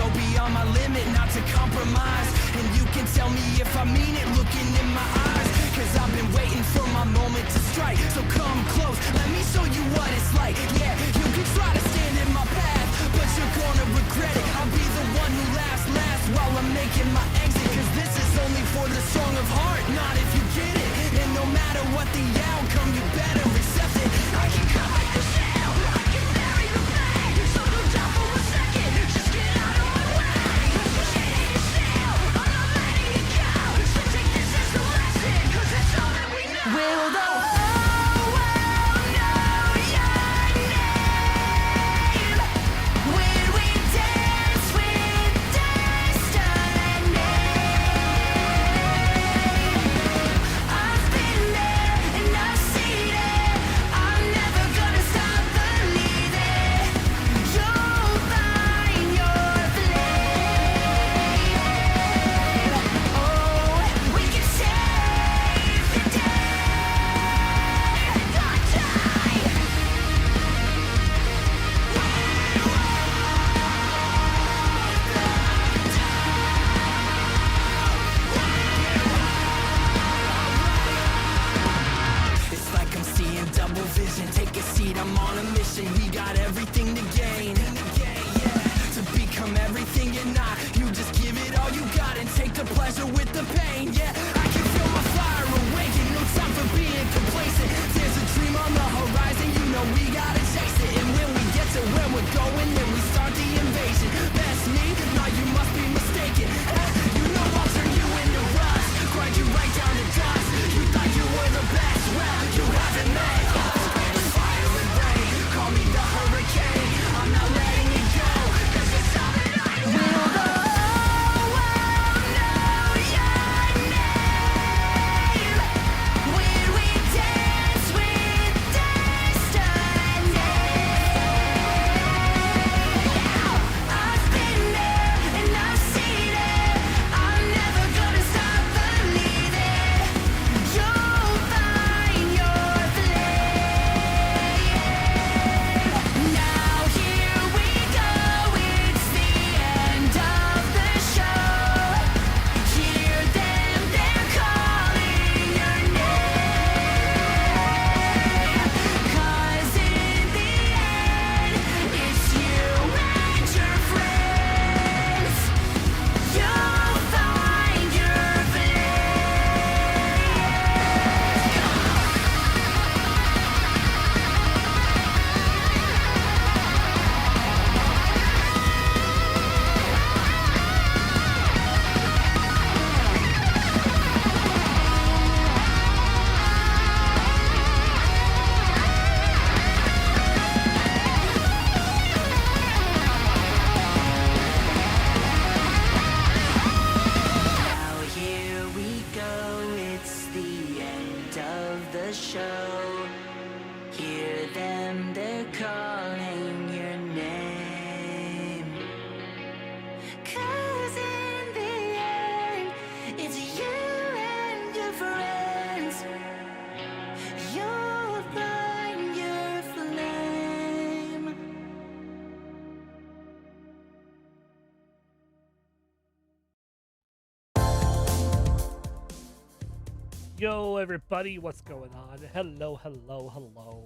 go beyond my limit, not to compromise. And you can tell me if I mean it, looking in my eyes. Cause I've been waiting for my moment to strike. So come close, let me show you what it's like. Yeah, you can try to stand in my path, but you're gonna regret it. I'll be the one who laughs last while I'm making my exit. Cause this is only for the strong of heart, not if you get it. And no matter what the outcome, you better accept it. I can cut like the shell, I can bury the flag. So don't doubt for a second, just get out of my way. Pushing it still, I'm not letting it go. So take this as a lesson, cause that's all that we know. Will the whole world know your name? When we dance with destiny. I've been there and I've seen it. I'm never gonna stop believing. You'll find your flame. Oh, we can save the day. Not die. It's like I'm seeing double vision. Take a seat, I'm on a mission. We got everything to gain. To become everything you're not. You just give it all you got and take the pleasure with the pain. Yeah, I can feel my fire awaken. No time for being complacent. There's a dream on the horizon. You know we gotta chase it. And when we get to where we're going, then we start the invasion. That's me? Now you must be mistaken. You know I'll turn you into rust. Grind you right down to dust. You thought you were the best. Well, you haven't met us. The fire and rain. Call me the hurricane. I'm not letting it go. This is all that I know. Will the whole world know your name? When we dance with destiny. I've been there and I've seen it. I'm never gonna stop believing. You'll find your flame. Now here we go, it's the end of the show. Hear them, they're calling your name. Cause in the end, it's you and your friends. You'll find your Now here we go, it's the end of the show. Hear them, they're calling your name. Cause in the end, it's you and your friends. You'll find your flame. Yo, everybody, what's going on? Hello, hello, hello.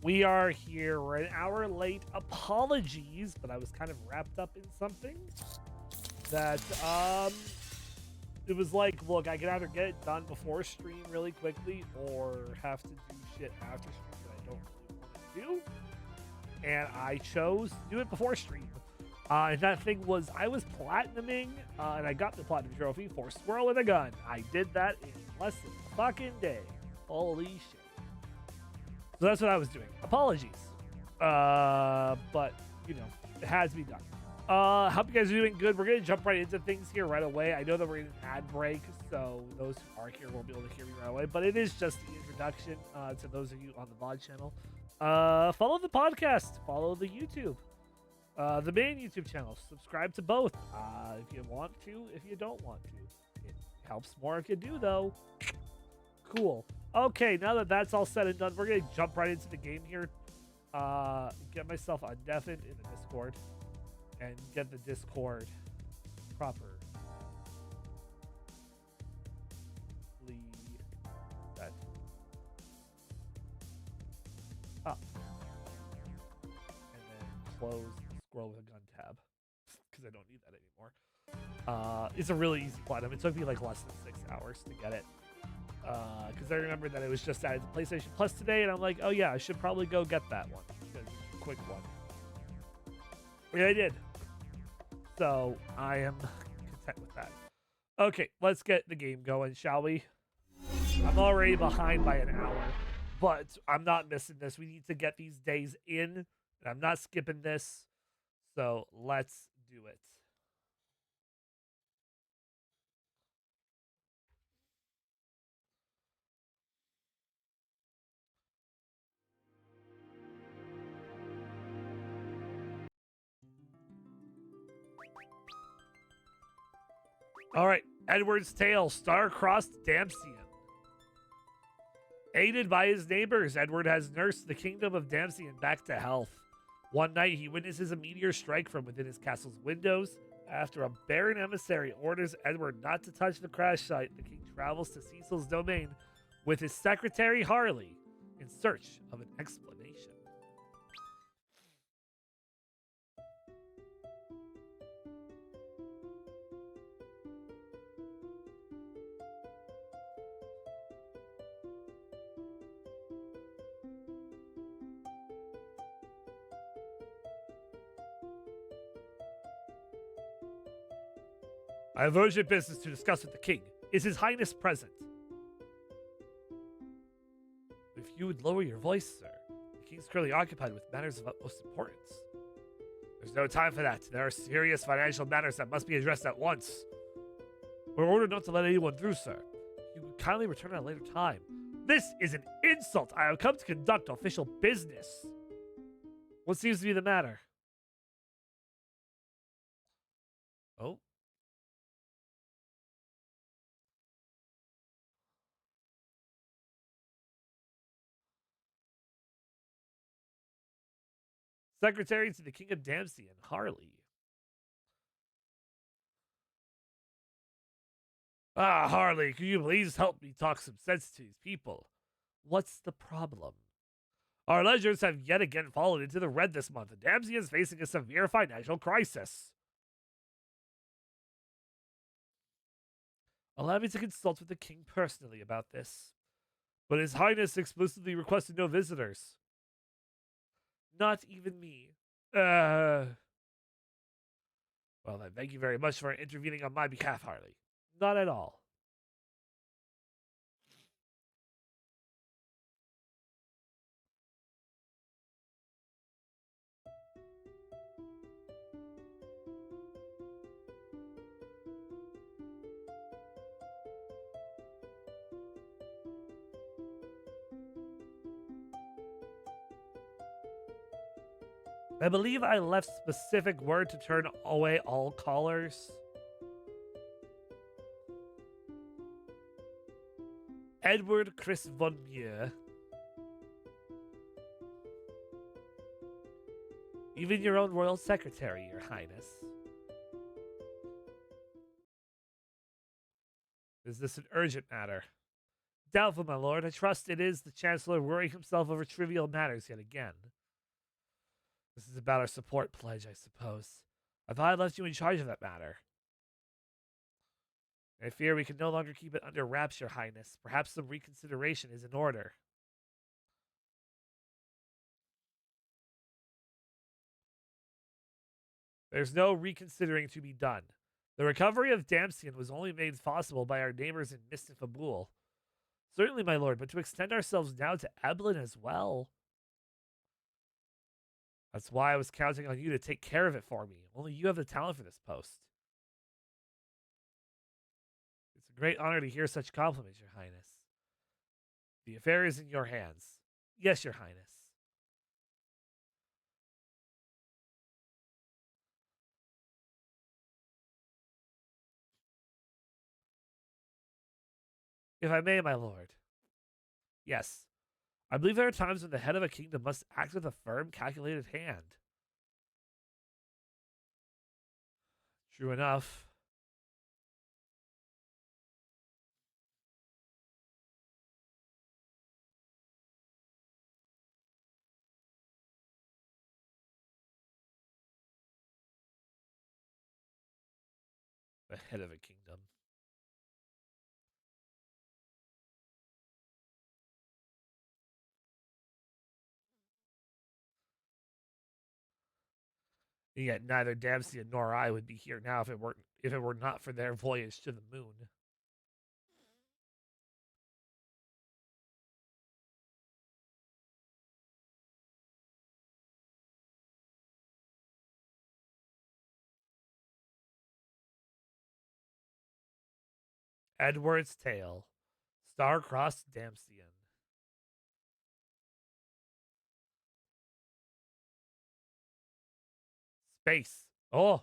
We are here. We're an hour late. Apologies, but I was kind of wrapped up in something that, it was like, look, I can either get it done before stream really quickly or have to do shit after stream that I don't really want to do. And I chose to do it before stream. And that thing was, I was platinuming, and I got the platinum trophy for Squirrel with a Gun. I did that in less than a fucking day. Holy shit. So that's what I was doing. Apologies. But, you know, it has to be done. Hope you guys are doing good. We're going to jump right into things here right away. I know that we're in an ad break, so those who are here won't be able to hear me right away. But it is just the introduction to those of you on the VOD channel. Follow the podcast. Follow the YouTube. The main YouTube channel. Subscribe to both if you want to, if you don't want to. It helps more if you do, though. Cool. Okay, now that that's all said and done, we're going to jump right into the game here. Get myself undeafened in the Discord. and get the Discord properly set up. And then close the scroll with a gun tab because I don't need that anymore. It's a really easy platinum. It took me like less than 6 hours to get it. Because I remembered that it was just added to PlayStation Plus today, and I'm like, oh yeah, I should probably go get that one. Because it's a quick one. Yeah, I did. So I am content with that. Okay, let's get the game going, shall we? I'm already behind by an hour, but I'm not missing this. We need to get these days in, and I'm not skipping this. So let's do it. All right, Edward's tale, star-crossed Damsian. Aided by his neighbors, Edward has nursed the kingdom of Damsian back to health. One night, he witnesses a meteor strike from within his castle's windows. After a barren emissary orders Edward not to touch the crash site, the king travels to Cecil's domain with his secretary Harley in search of an explanation. I have urgent business to discuss with the king. Is his highness present? If you would lower your voice, sir. The king's currently occupied with matters of utmost importance. There's no time for that. There are serious financial matters that must be addressed at once. We're ordered not to let anyone through, sir. You would kindly return at a later time. This is an insult. I have come to conduct official business. What seems to be the matter? Oh. Secretary to the King of Damsian, Harley. Ah, Harley, could you please help me talk some sense to these people? What's the problem? Our ledgers have yet again fallen into the red this month, and Damsian is facing a severe financial crisis. Allow me to consult with the king personally about this. But His Highness explicitly requested no visitors. Not even me. Well then, thank you very much for intervening on my behalf, Harley. Not at all. I believe I left specific word to turn away all callers. Edward Chris von Muir. Even your own royal secretary, your highness. Is this an urgent matter? Doubtful, my lord. I trust it is the chancellor worrying himself over trivial matters yet again. This is about our support pledge, I suppose. I thought I left you in charge of that matter. I fear we can no longer keep it under wraps, your highness. Perhaps some reconsideration is in order. There's no reconsidering to be done. The recovery of Damsian was only made possible by our neighbors in Mist and Fabul. Certainly, my lord, but to extend ourselves now to Eblin as well. That's why I was counting on you to take care of it for me. Only you have the talent for this post. It's a great honor to hear such compliments, your highness. The affair is in your hands. Yes, your highness. If I may, my lord. Yes. I believe there are times when the head of a kingdom must act with a firm, calculated hand. True enough. The head of a kingdom. And yet neither Dempsey nor I would be here now if it were not for their voyage to the moon. Edward's Tale. Star-crossed Damsian. Space. Oh.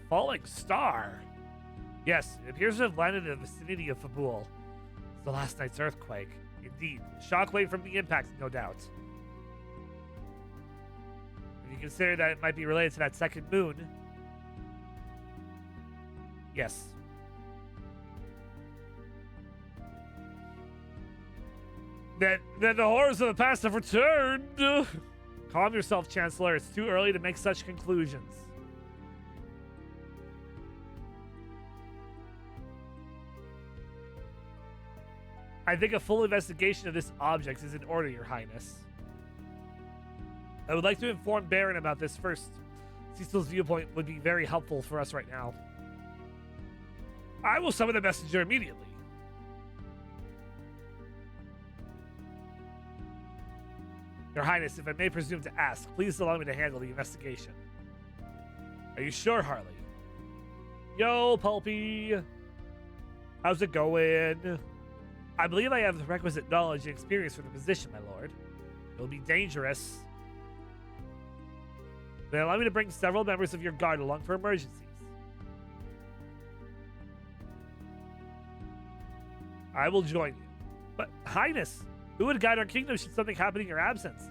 Falling star. Yes, it appears to have landed in the vicinity of Fabul. It's the last night's earthquake. Indeed. Shockwave from the impact, no doubt. If you consider that it might be related to that second moon. Yes. Then the horrors of the past have returned. Calm yourself, Chancellor. It's too early to make such conclusions. I think a full investigation of this object is in order, Your Highness. I would like to inform Baron about this first. Cecil's viewpoint would be very helpful for us right now. I will summon the messenger immediately. Your Highness, if I may presume to ask, please allow me to handle the investigation. Are you sure, Harley? Yo, Pulpy. How's it going? I believe I have the requisite knowledge and experience for the position, my lord. It'll be dangerous. They allow me to bring several members of your guard along for emergencies. I will join you. But, Highness, who would guide our kingdom should something happen in your absence?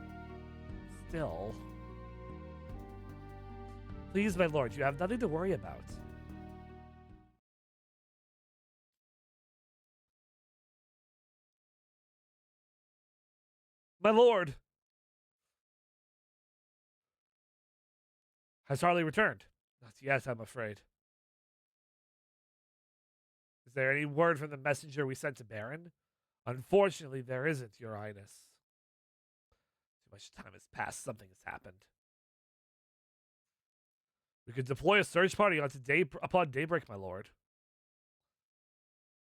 Still. Please, my lord, you have nothing to worry about. My lord! Has Harley returned? Not yet, I'm afraid. Is there any word from the messenger we sent to Baron? Unfortunately, there isn't, Your Highness. Too much time has passed. Something has happened. We could deploy a search party upon daybreak, my lord.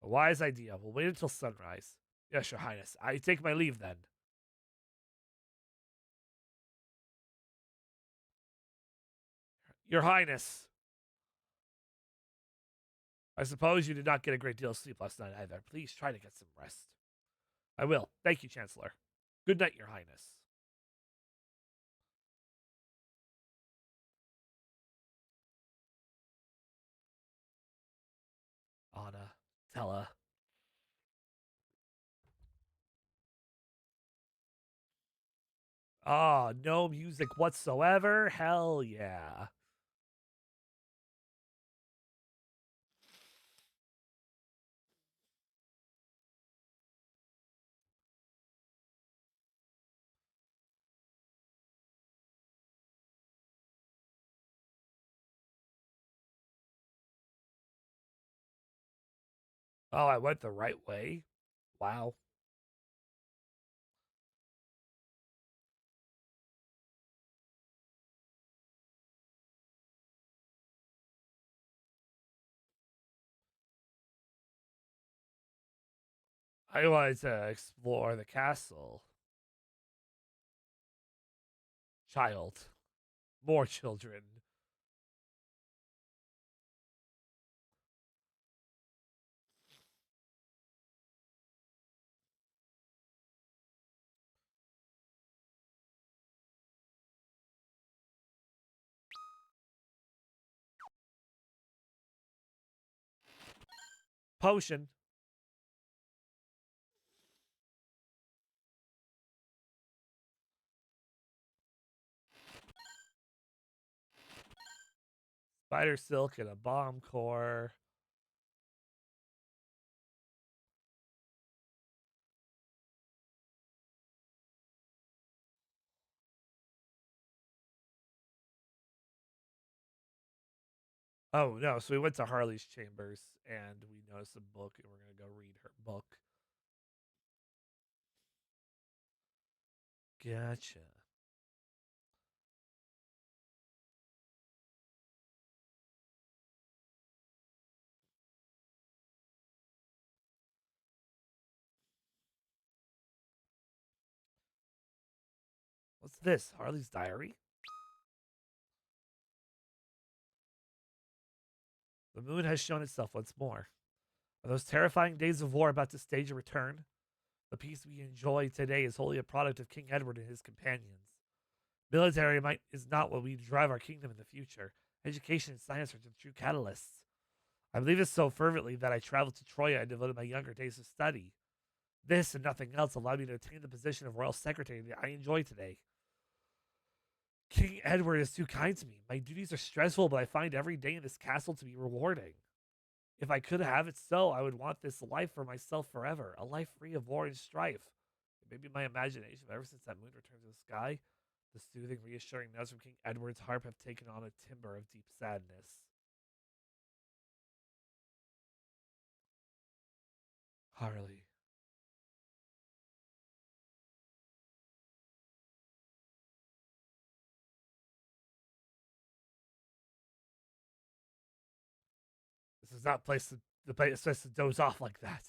A wise idea. We'll wait until sunrise. Yes, Your Highness. I take my leave then. Your Highness. I suppose you did not get a great deal of sleep last night either. Please try to get some rest. I will. Thank you, Chancellor. Good night, Your Highness. Anna, Tella. Oh, no music whatsoever? Hell yeah. Oh, I went the right way? Wow. I wanted to explore the castle. Child. More children. Potion. Spider silk and a bomb core. Oh no, so we went to Harley's chambers and we noticed a book and we're gonna go read her book. Gotcha. What's this? Harley's diary? The moon has shown itself once more. Are those terrifying days of war about to stage a return? The peace we enjoy today is wholly a product of King Edward and his companions. Military might is not what we drive our kingdom in the future. Education and science are the true catalysts. I believe this so fervently that I traveled to Troya and devoted my younger days to study. This and nothing else allowed me to attain the position of royal secretary that I enjoy today. King Edward is too kind to me. My duties are stressful, but I find every day in this castle to be rewarding. If I could have it so, I would want this life for myself forever, a life free of war and strife. It may be my imagination, but ever since that moon returned to the sky, the soothing, reassuring notes from King Edward's harp have taken on a timbre of deep sadness. Harley. This is not the place to doze off like that.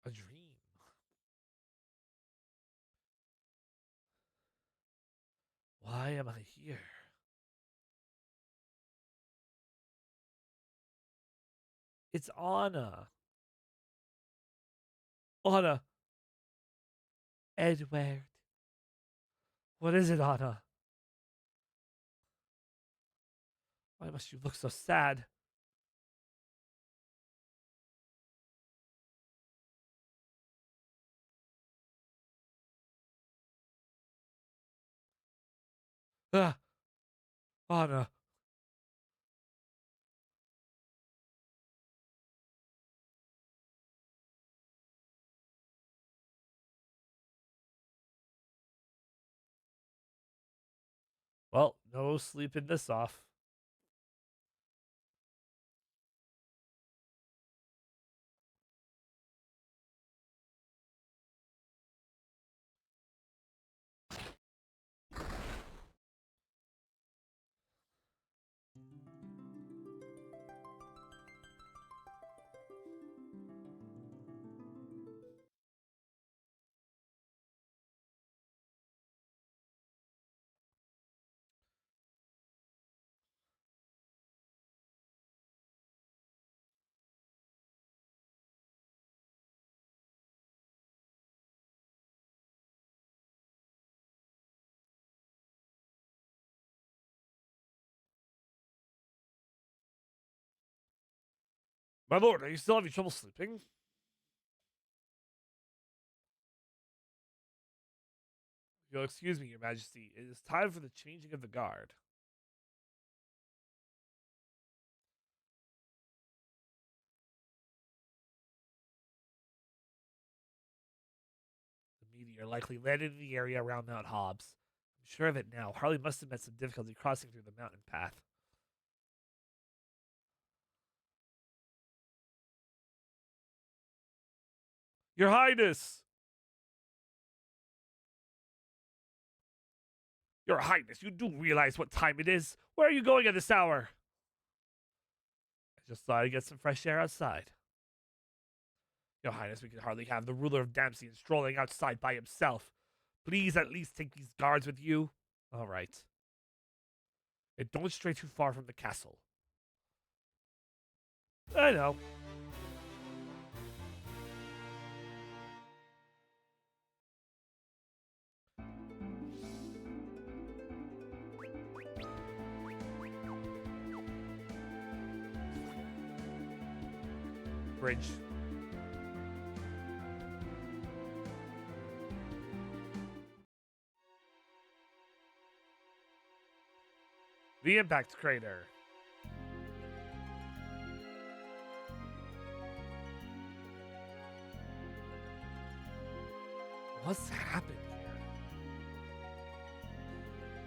A dream. Why am I here? It's Anna. Anna. Edward. What is it, Anna? Why must you look so sad? Ah, Anna. Well, no sleeping this off. My lord, are you still having trouble sleeping? You'll excuse me, your majesty. It is time for the changing of the guard. The meteor likely landed in the area around Mount Hobbs. I'm sure of it now. Harley must have met some difficulty crossing through the mountain path. Your Highness! Your Highness, you do realize what time it is. Where are you going at this hour? I just thought I'd get some fresh air outside. Your Highness, we can hardly have the ruler of Damsian strolling outside by himself. Please at least take these guards with you. All right. And don't stray too far from the castle. I know. Bridge. The impact crater. What's happened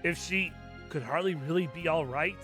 here? If she could hardly really be all right.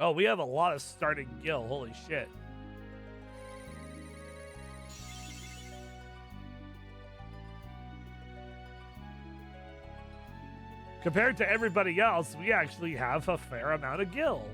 Oh, we have a lot of starting gil. Holy shit. Compared to everybody else, we actually have a fair amount of gil.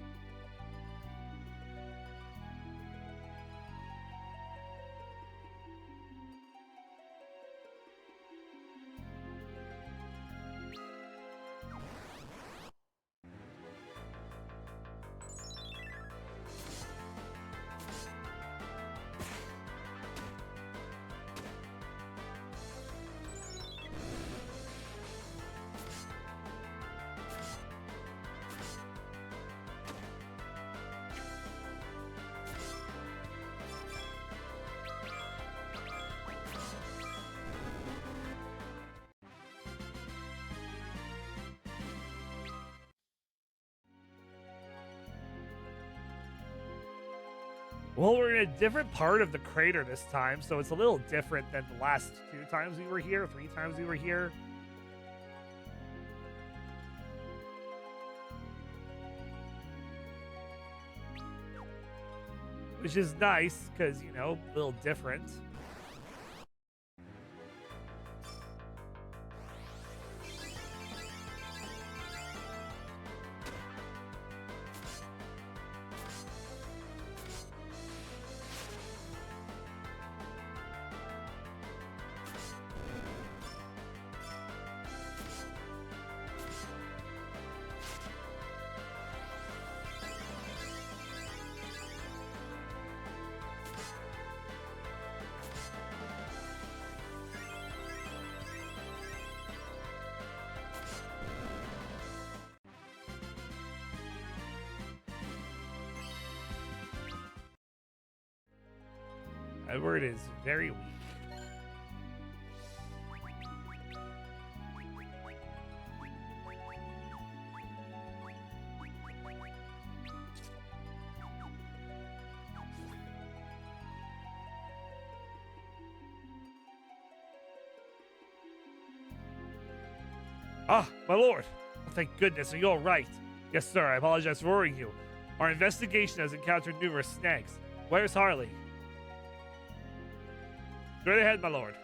Well, we're in a different part of the crater this time, so it's a little different than the last 2 times we were here, 3 times we were here. Which is nice, because, you know, a little different. Edward is very weak. Ah, my lord. Oh, thank goodness. Are you all right? Yes, sir. I apologize for worrying you. Our investigation has encountered numerous snags. Where's Harley? Straight ahead, my lord.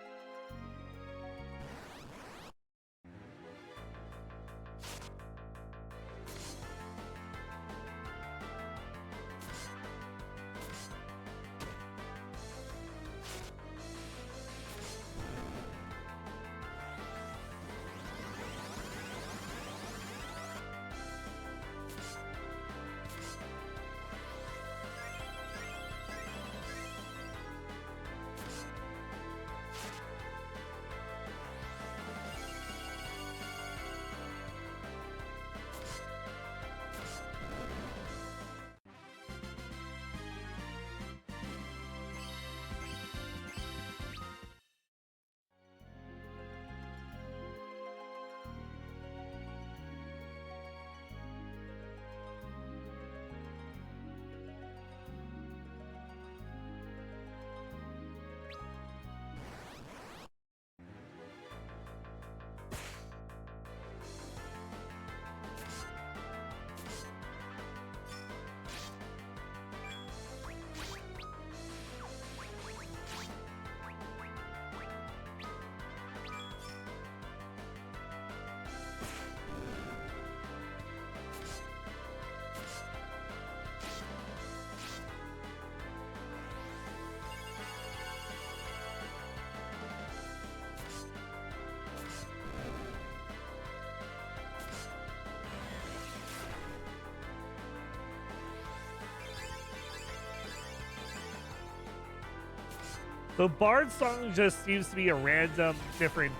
So Bard's song just seems to be a random different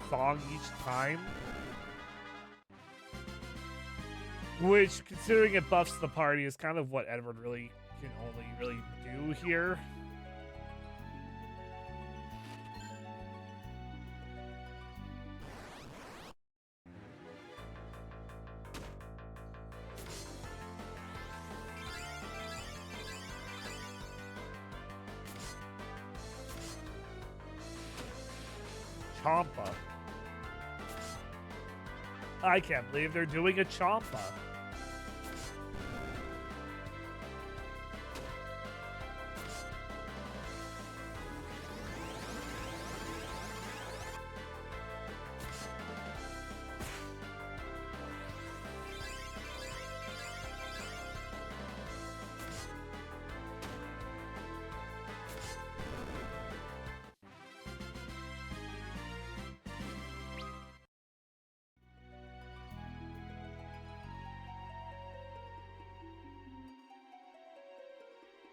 song each time. Which, considering it buffs the party, is kind of what Edward really can only really do here. Champa. I can't believe they're doing a Champa.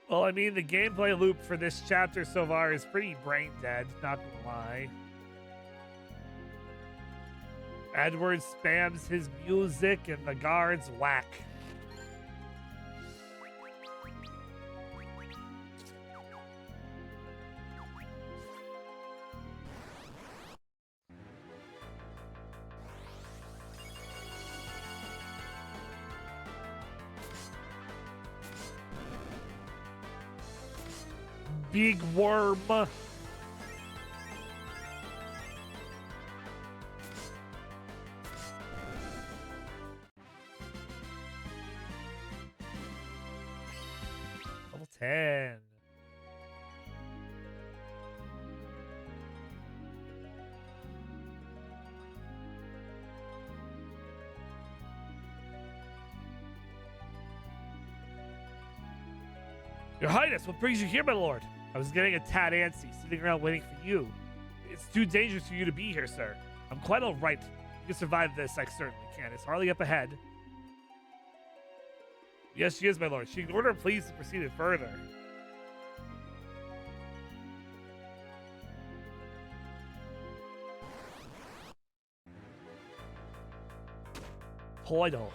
Well, I mean, the gameplay loop for this chapter so far is pretty brain dead, not gonna lie. Edward spams his music and the guards whack. Big worm. Level 10. Your Highness, what brings you here, my lord? I was getting a tad antsy, sitting around waiting for you. It's too dangerous for you to be here, sir. I'm quite all right. You can survive this, I certainly can. It's hardly up ahead. Yes, she is, my lord. She can order please to proceed further. Hoidle.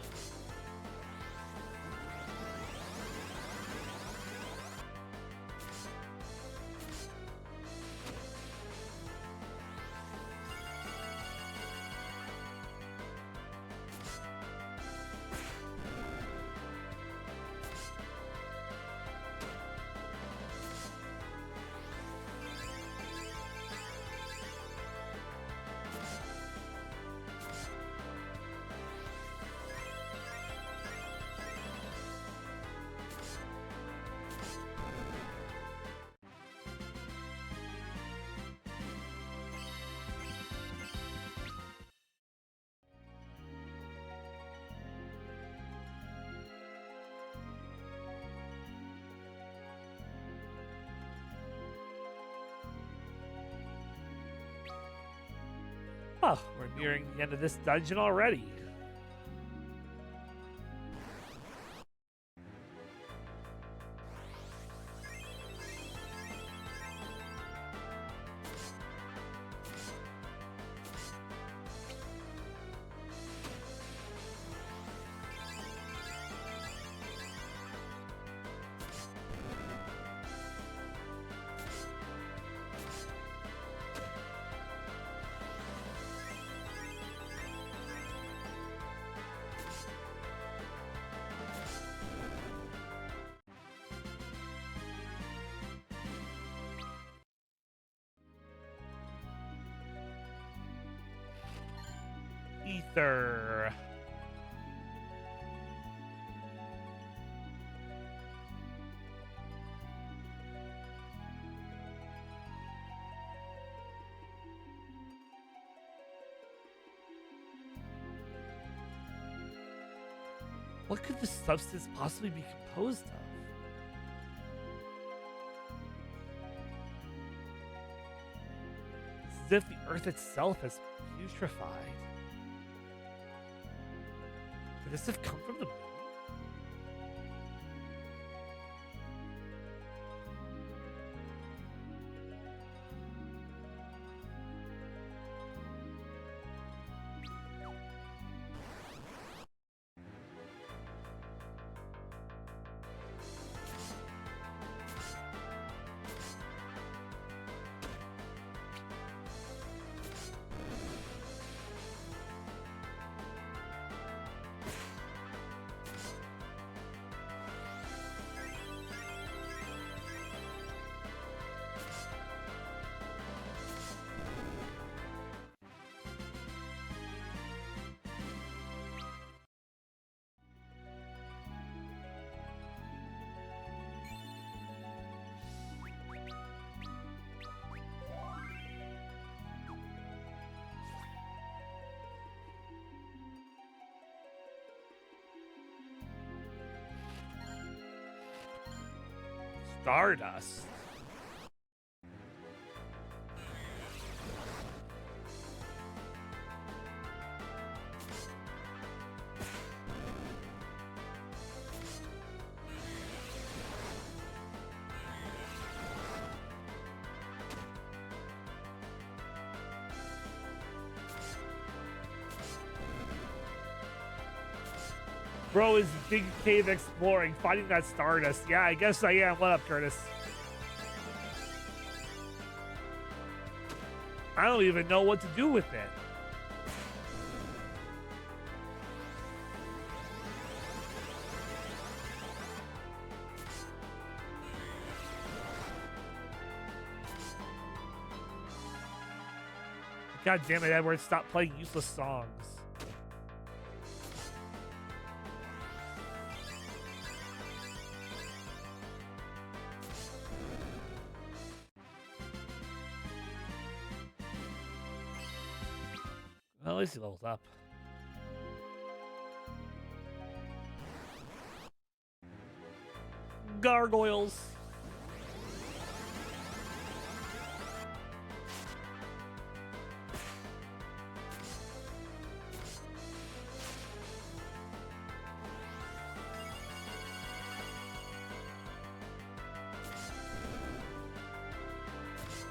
Oh, we're nearing the end of this dungeon already. Ether. What could this substance possibly be composed of? It's as if the earth itself has putrefied. Could this have come from the moon? Stardust. Bro is big cave exploring, finding that Stardust. Yeah, I guess I am. What up, Curtis? I don't even know what to do with it. God damn it, Edward, stop playing useless songs. Well, at least he levels up. Gargoyles.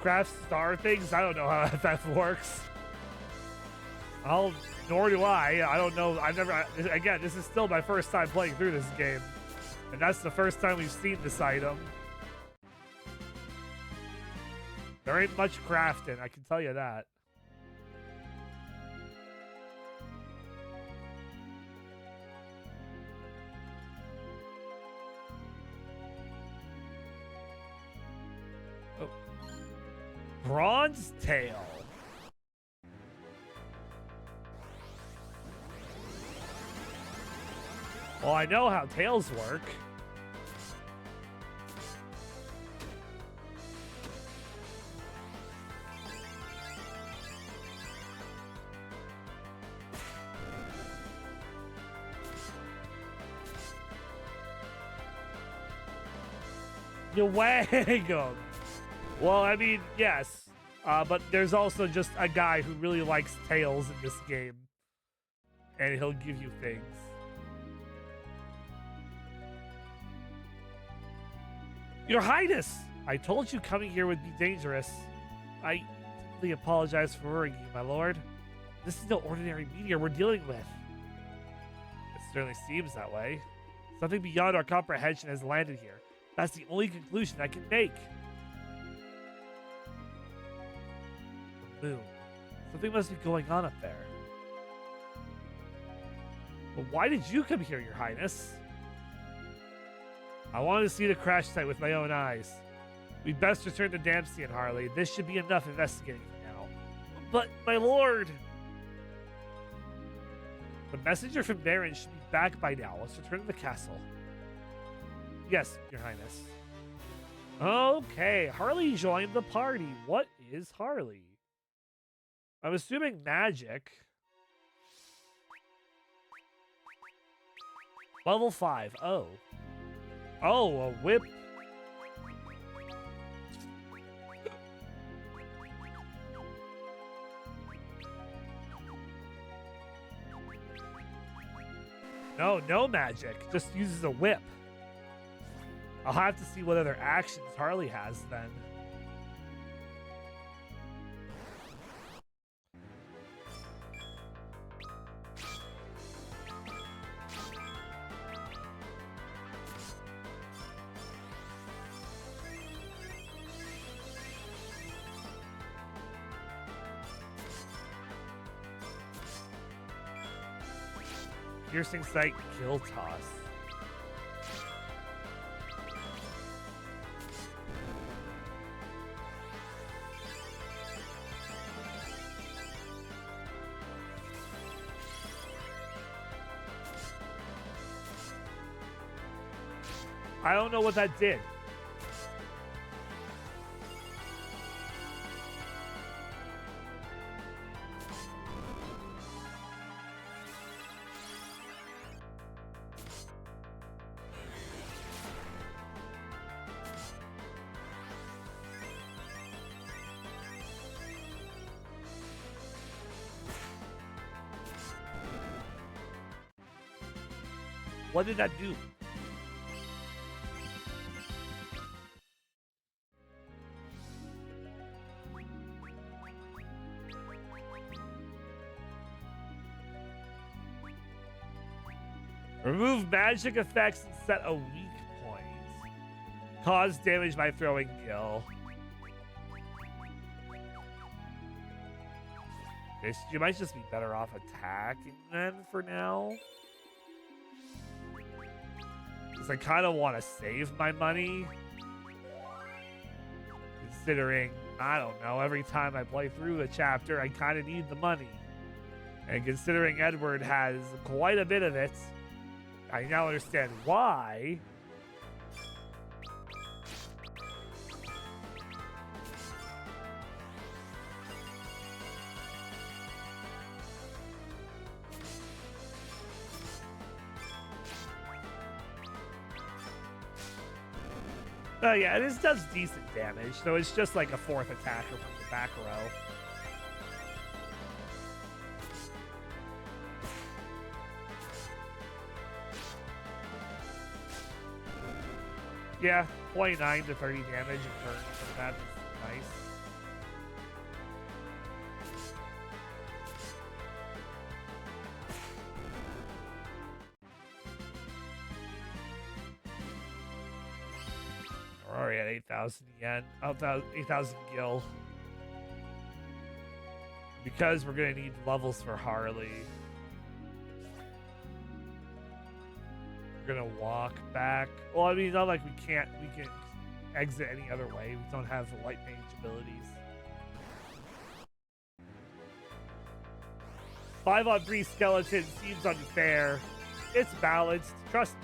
Craft star things? I don't know how that works. Nor do I. I don't know. I've never. Again, this is still my first time playing through this game, and that's the first time we've seen this item. There ain't much crafting, I can tell you that. Oh. Bronze tail. Well, I know how tails work. You wang them. Well, I mean, yes. But there's also just a guy who really likes tails in this game. And he'll give you things. Your Highness! I told you coming here would be dangerous. I deeply apologize for worrying you, my lord. This is no ordinary meteor we're dealing with. It certainly seems that way. Something beyond our comprehension has landed here. That's the only conclusion I can make. The moon. Something must be going on up there. But why did you come here, Your Highness? I wanted to see the crash site with my own eyes. We'd best return to Dempsey and Harley. This should be enough investigating for now. But, my lord! The messenger from Baron should be back by now. Let's return to the castle. Yes, Your Highness. Okay, Harley joined the party. What is Harley? I'm assuming magic. Level 5. Oh. Oh, a whip. No magic. Just uses a whip. I'll have to see what other actions Harley has then. Piercing sight, kill toss. I don't know what that did. What did that do? Remove magic effects and set a weak point. Cause damage by throwing Gil. You might just be better off attacking then for now. Because I kind of want to save my money. Considering, I don't know, every time I play through a chapter, I kind of need the money. And considering Edward has quite a bit of it, I now understand why. Oh yeah, this does decent damage, so it's just like a fourth attacker from the back row. Yeah, 29 to 30 damage in turn from that is nice. We're already at 8,000 yen. 8,000 gil. Because we're going to need levels for Harley. We're going to walk back. Well, I mean, not like we can exit any other way. We don't have the light mage abilities. 5-on-3 skeleton seems unfair. It's balanced. Trust me.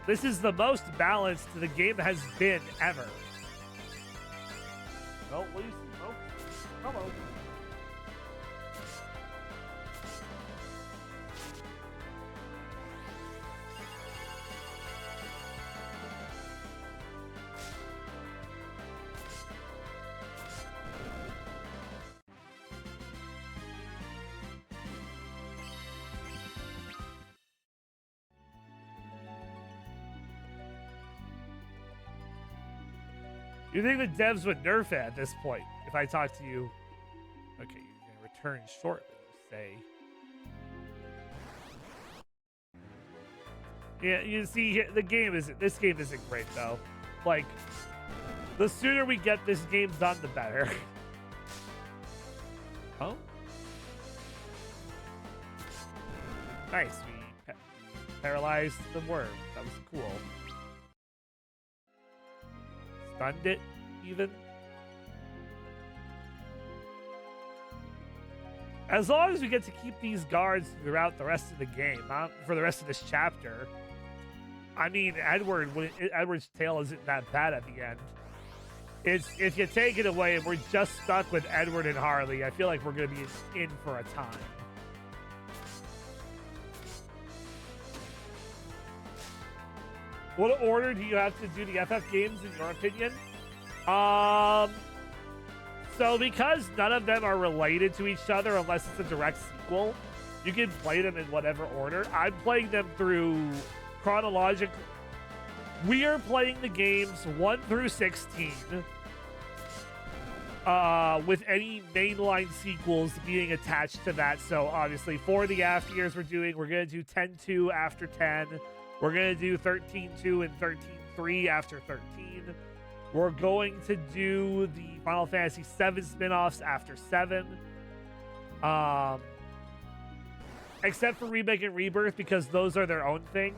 This is the most balanced the game has been ever. Oh, what do you see? Oh, hello. You think the devs would nerf it at this point? If I talk to you, okay, you're gonna return shortly. You say, yeah. You see, the game isn't. This game isn't great though. Like, the sooner we get this game done, the better. Oh, nice. We paralyzed the worm. That was cool. Stunned it, even. As long as we get to keep these guards throughout the rest of the game, for the rest of this chapter. I mean, Edward's tale isn't that bad at the end. It's if you take it away and we're just stuck with Edward and Harley, I feel like we're going to be in for a time. What order do you have to do the FF games, in your opinion? So because none of them are related to each other unless it's a direct sequel, you can play them in whatever order. I'm playing them through chronological. We are playing the games 1 through 16, with any mainline sequels being attached to that. So obviously for the after years we're going to do 10-2 after 10. We're going to do 13-2 and 13-3 after 13. We're going to do the Final Fantasy VII spin-offs after 7. Except for Remake and Rebirth, because those are their own thing.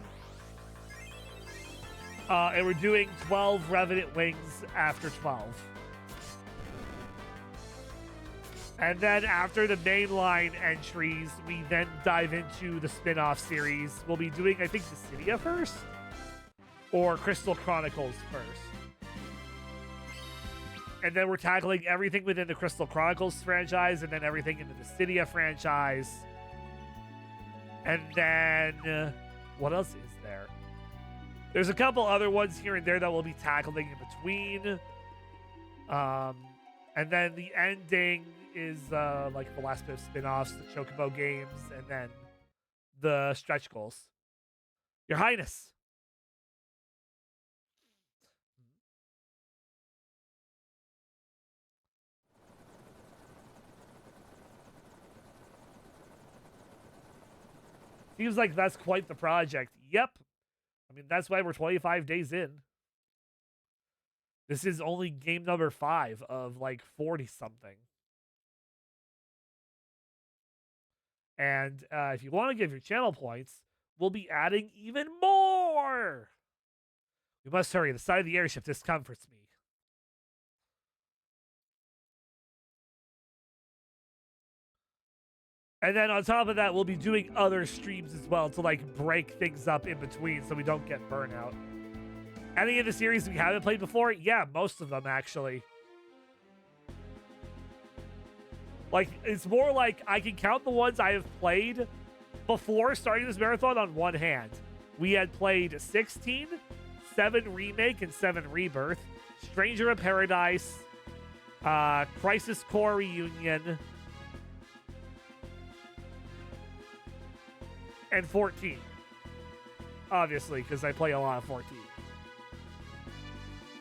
And we're doing 12 Revenant Wings after 12. And then after the mainline entries, we then dive into the spin-off series. We'll be doing, I think, Dissidia first? Or Crystal Chronicles first. And then we're tackling everything within the Crystal Chronicles franchise, and then everything in the Dissidia franchise. And then, what else is there? There's a couple other ones here and there that we'll be tackling in between. And then the ending is like the last bit of spin-offs, the Chocobo games, and then the stretch goals. Your Highness. Seems like that's quite the project. Yep. I mean, that's why we're 25 days in. This is only game number 5 of like 40 something. And if you want to give your channel points, we'll be adding even more. We must hurry. The side of the airship discomforts me. And then on top of that, we'll be doing other streams as well to like break things up in between so we don't get burnout. Any of the series we haven't played before? Yeah, most of them actually. Like, it's more like I can count the ones I have played before starting this marathon on one hand. We had played 16, 7 Remake and 7 Rebirth, Stranger in Paradise, Crisis Core Reunion, and 14. Obviously, because I play a lot of 14.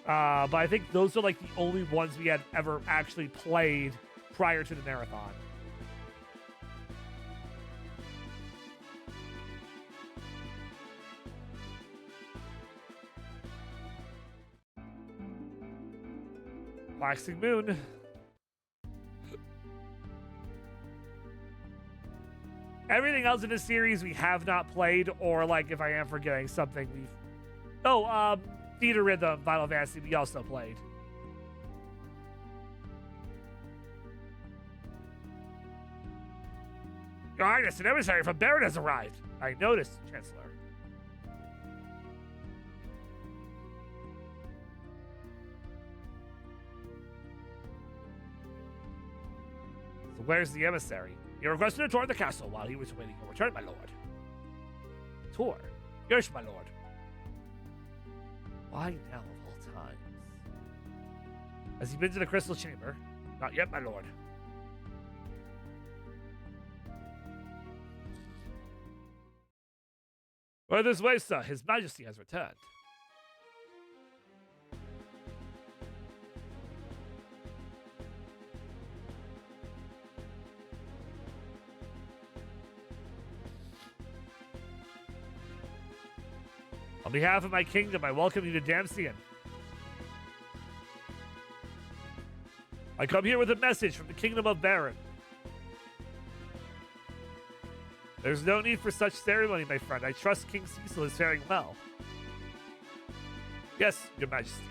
But I think those are like the only ones we had ever actually played prior to the marathon. Waxing Moon. Everything else in this series we have not played, or like if I am forgetting something, we've... Oh, Theater Rhythm, Final Fantasy, we also played. Your Highness, an emissary from Baron has arrived. I noticed, Chancellor. So where's the emissary? He requested a tour of the castle while he was waiting your return, my lord. Tour? Yes, my lord. Why now of all times? Has he been to the crystal chamber? Not yet, my lord. Well, this way, sir. His Majesty has returned. On behalf of my kingdom, I welcome you to Damsian. I come here with a message from the kingdom of Baron. There's no need for such ceremony, my friend. I trust King Cecil is faring well. Yes, your majesty.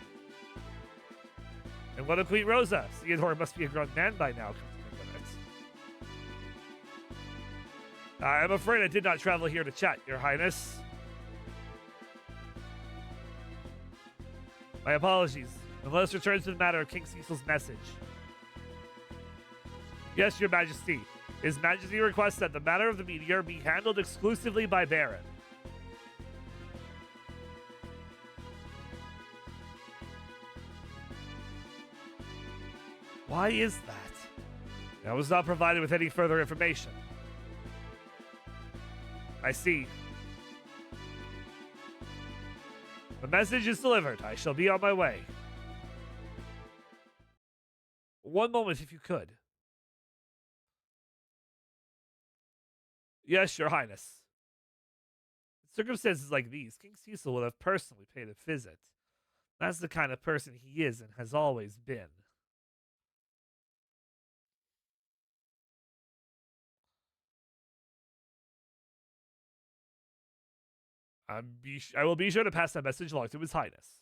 And what of Queen Rosa? Theodore must be a grown man by now, come to think of it. I'm afraid I did not travel here to chat, your highness. My apologies. And let us return to the matter of King Cecil's message. Yes, your majesty. His Majesty requests that the matter of the meteor be handled exclusively by Baron. Why is that? I was not provided with any further information. I see. The message is delivered. I shall be on my way. One moment, if you could. Yes, your highness. In circumstances like these, King Cecil would have personally paid a visit. That's the kind of person he is and has always been. I will be sure to pass that message along to His Highness.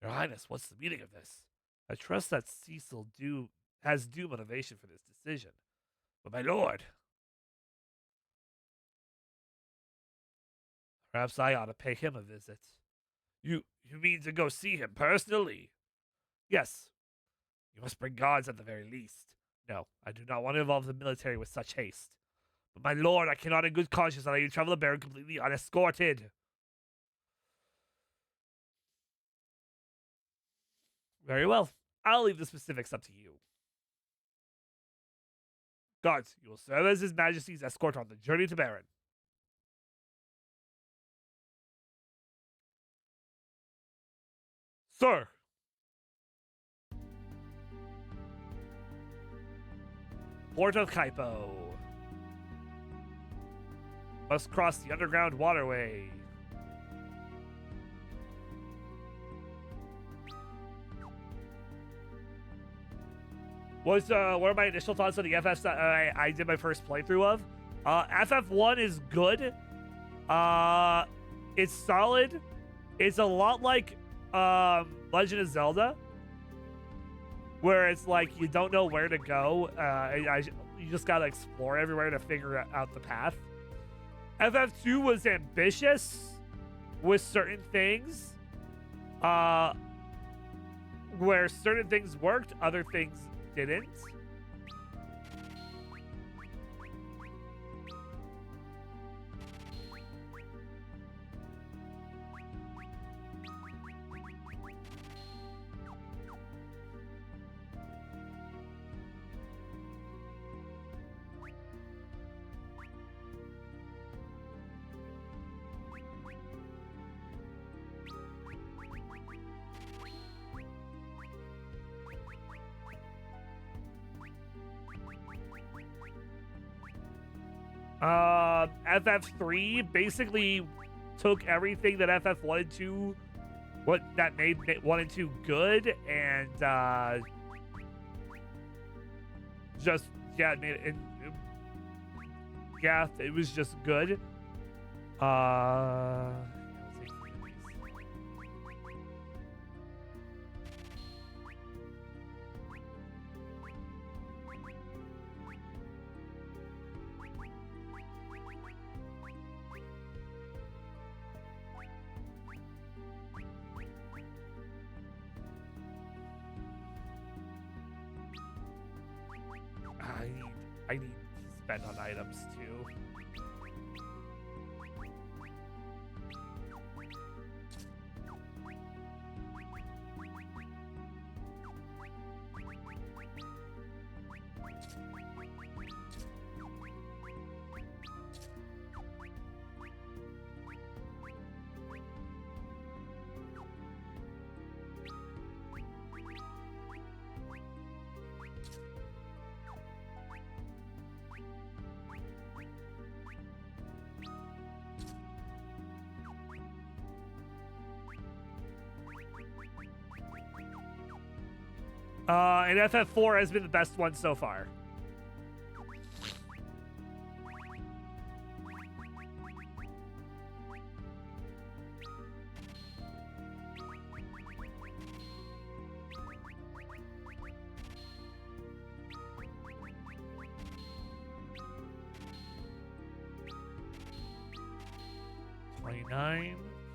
Your Highness, what's the meaning of this? I trust that Cecil has due motivation for this decision. But my lord... Perhaps I ought to pay him a visit. You mean to go see him personally? Yes. You must bring guards at the very least. No, I do not want to involve the military with such haste. But my lord, I cannot in good conscience allow you to travel the Baron completely unescorted. Very well. I'll leave the specifics up to you. Guards, you will serve as His Majesty's escort on the journey to Baron. Sir! Port of Kaipo. Must cross the underground waterway. What are my initial thoughts on the FFs that I did my first playthrough of? FF1 is good. It's solid. It's a lot like Legend of Zelda, where it's like you don't know where to go. You just gotta explore everywhere to figure out the path. FF2 was ambitious with certain things, where certain things worked, other things didn't. FF3 basically took everything that FF wanted to, what that made 1 and 2 good, and just made it. Yeah, it was just good. I need to spend on items too. And FF4 has been the best one so far.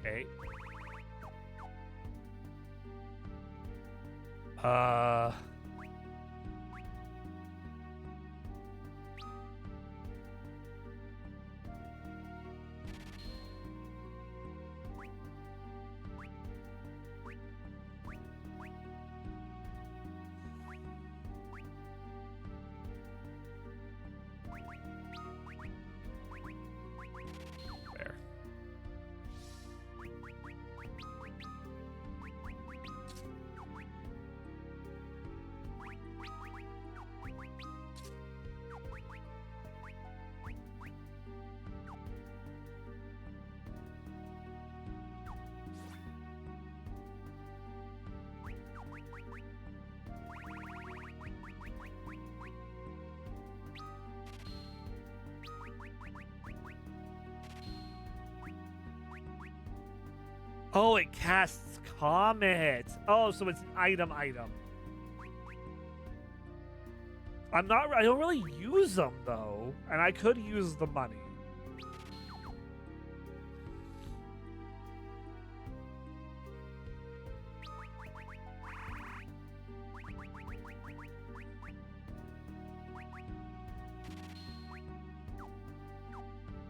Okay. Oh, it casts Comet. Oh, so it's an item. I don't really use them though, and I could use the money.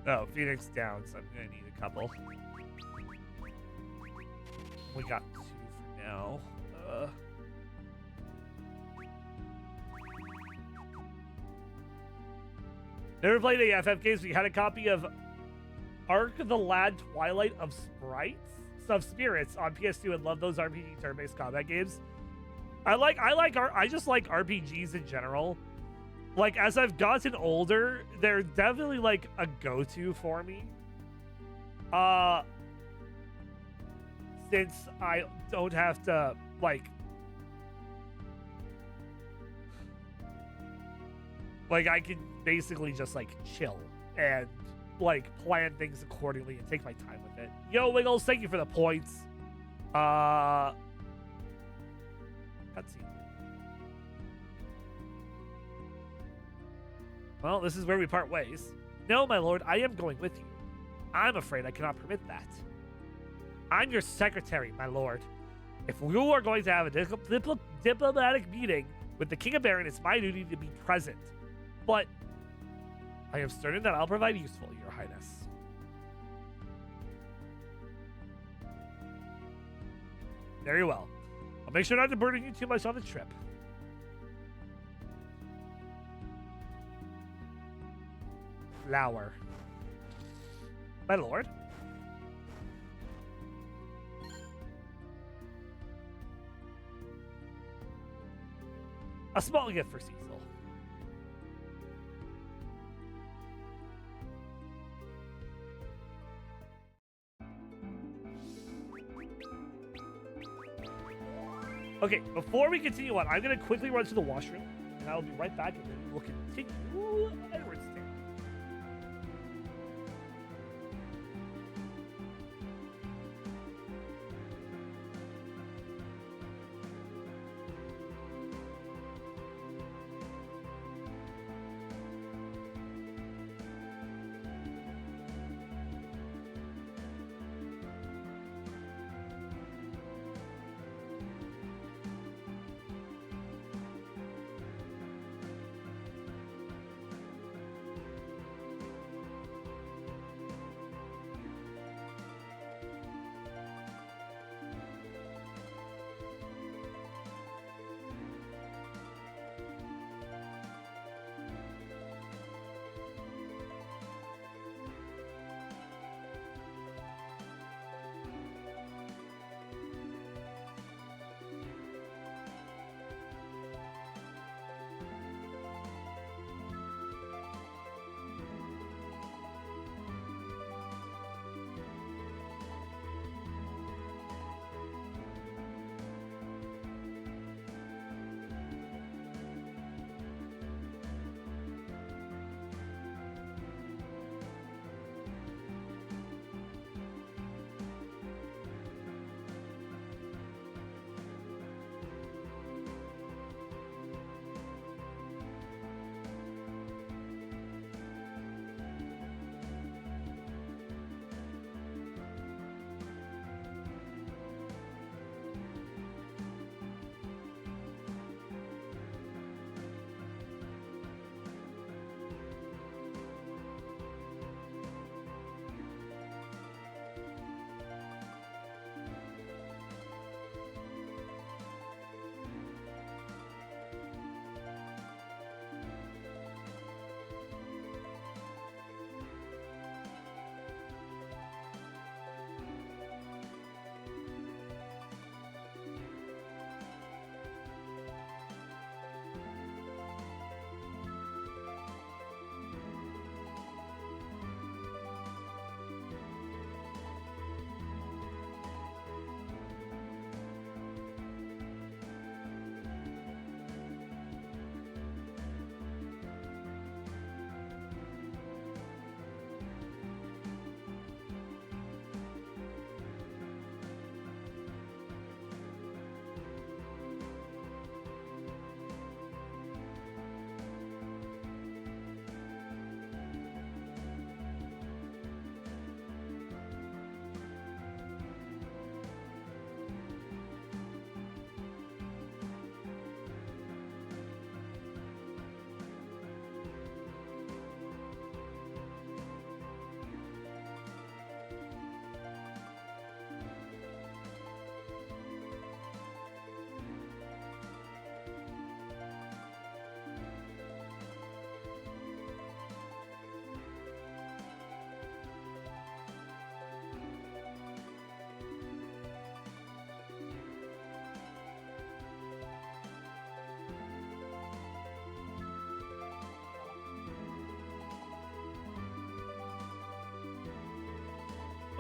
Oh, Phoenix down, so I'm gonna need a couple. We got 2 for now. Never played any FF games. We had a copy of Ark the Lad Twilight of Sprites, of Spirits on PS2 and love those RPG turn-based combat games. I just like RPGs in general. Like, as I've gotten older, they're definitely like a go-to for me. Since I don't have to like I can basically just like chill and like plan things accordingly and take my time with it. Yo, Wiggles, thank you for the points. Cutscene. Well, this is where we part ways. No, my lord, I am going with you. I'm afraid I cannot permit that. I'm your secretary, my lord. If you are going to have a diplomatic meeting with the King of Baron, it's my duty to be present. But I am certain that I'll provide useful, your highness. Very well. I'll make sure not to burden you too much on the trip. Flower. My lord. A small gift for Cecil. Okay, before we continue on, I'm going to quickly run to the washroom, and I'll be right back, and then we'll continue Edward's Tale.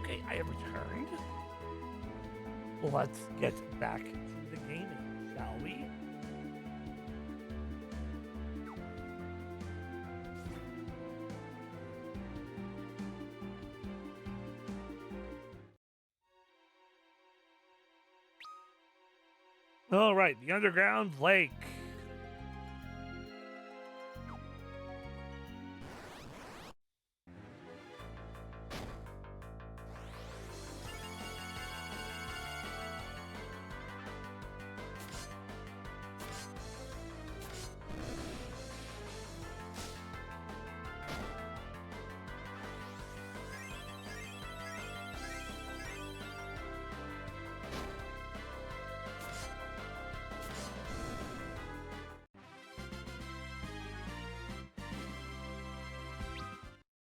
Okay, I have returned. Let's get back to the gaming, shall we? All right, the underground lake.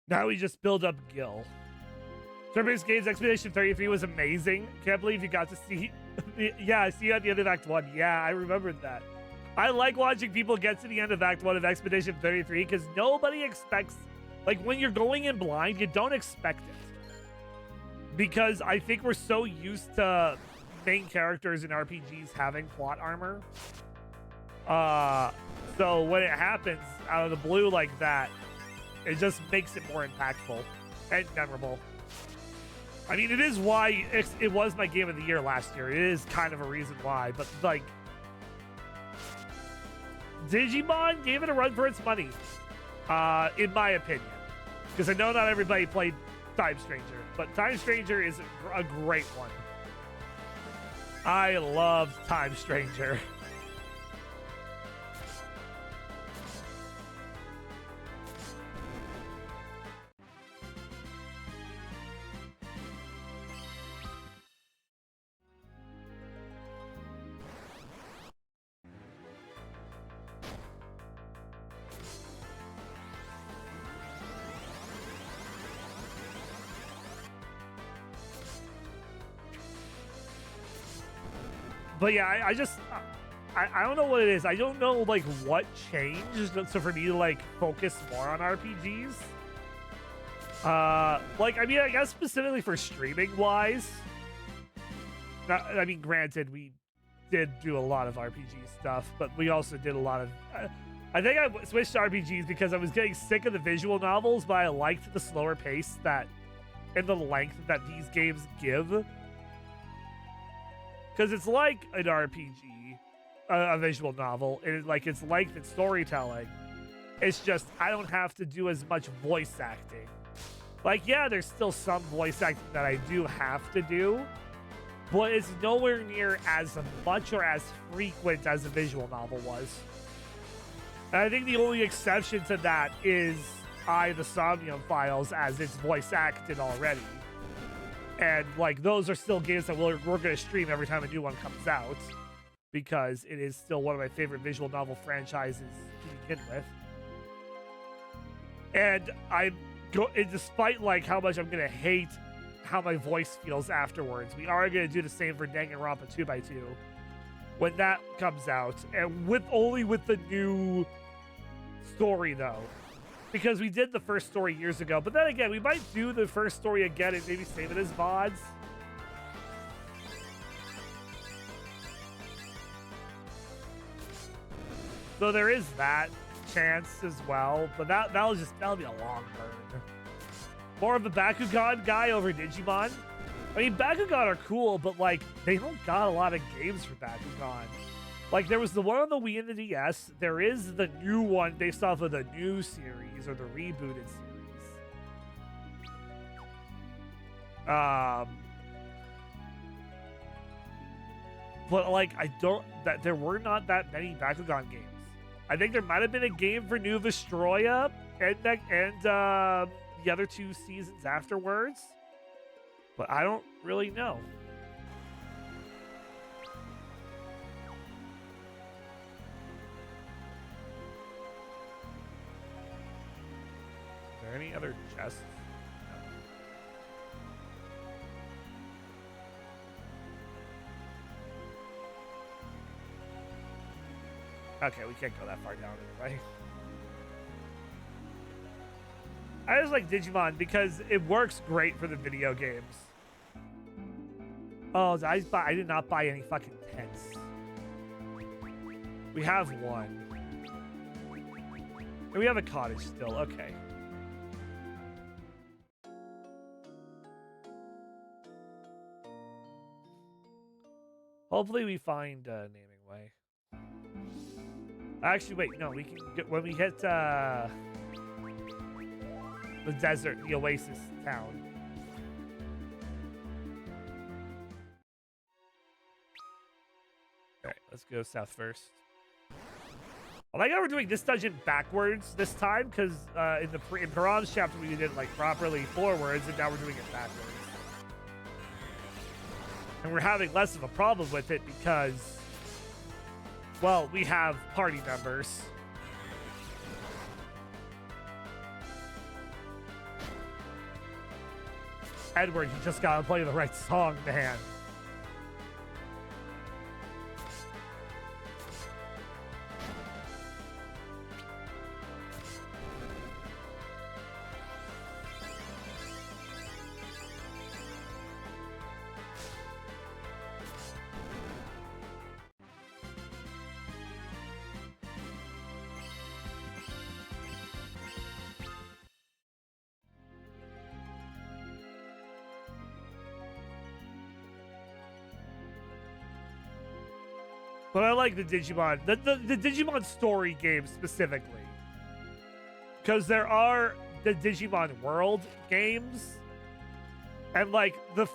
Now we just build up Gil. Turn-based games Expedition 33 was amazing. Can't believe you got to see... yeah, I see you at the end of Act 1. Yeah, I remembered that. I like watching people get to the end of Act 1 of Expedition 33 because nobody expects... Like, when you're going in blind, you don't expect it. Because I think we're so used to main characters in RPGs having plot armor. So when it happens out of the blue like that, it just makes it more impactful and memorable. I mean, it is why it was my game of the year last year. It is kind of a reason why, but like, Digimon gave it a run for its money, in my opinion. Because I know not everybody played Time Stranger, but Time Stranger is a great one. I love Time Stranger. But yeah, I don't know what it is. I don't know like what changed. So for me to like focus more on RPGs, like I mean, I guess specifically for streaming wise. I mean, granted, we did do a lot of RPG stuff, but we also did a lot of. I think I switched to RPGs because I was getting sick of the visual novels, but I liked the slower pace that and the length that these games give. Because it's like an RPG, a visual novel, and it's like it's storytelling. It's just I don't have to do as much voice acting. Like, yeah, there's still some voice acting that I do have to do, but it's nowhere near as much or as frequent as a visual novel was. And I think the only exception to that is the Somnium Files, as it's voice acted already. And like those are still games that we're going to stream every time a new one comes out, because it is still one of my favorite visual novel franchises to begin with. And despite like how much I'm going to hate how my voice feels afterwards, we are going to do the same for Danganronpa 2x2 when that comes out, and only with the new story though. Because we did the first story years ago. But then again, we might do the first story again and maybe save it as VODs. So there is that chance as well. But that'll be a long burn. More of a Bakugan guy over Digimon. I mean, Bakugan are cool, but like they don't got a lot of games for Bakugan. Like, there was the one on the Wii and the DS. There is the new one based off of the new series, or the rebooted series. But, like, there were not that many Bakugan games. I think there might have been a game for New Vestroya and the other two seasons afterwards. But I don't really know. Any other chests? No. Okay, we can't go that far down anyway. I just like Digimon because it works great for the video games. Oh, I did not buy any fucking tents. We have one. And we have a cottage still. Okay. Hopefully we find a naming way. Actually, wait, no, we can get when we hit the desert, the oasis town. All right, let's go south first. I like how we're doing this dungeon backwards this time, because in Piran's chapter we did it like properly forwards, and now we're doing it backwards. And we're having less of a problem with it because, well, we have party members. Edward, you just gotta play the right song, man. But I like the Digimon, the Digimon story game specifically, because there are the Digimon World games, and like the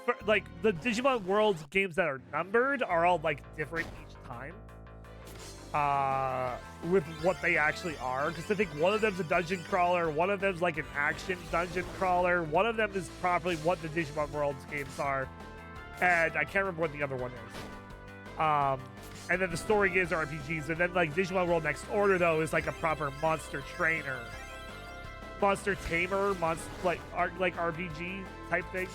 Digimon World games that are numbered are all like different each time, with what they actually are. Because I think one of them's a dungeon crawler, one of them's like an action dungeon crawler, one of them is properly what the Digimon Worlds games are, and I can't remember what the other one is. And then the story games are RPGs, and then like Digimon World Next Order though is like a proper monster trainer, monster tamer, like RPG type thing.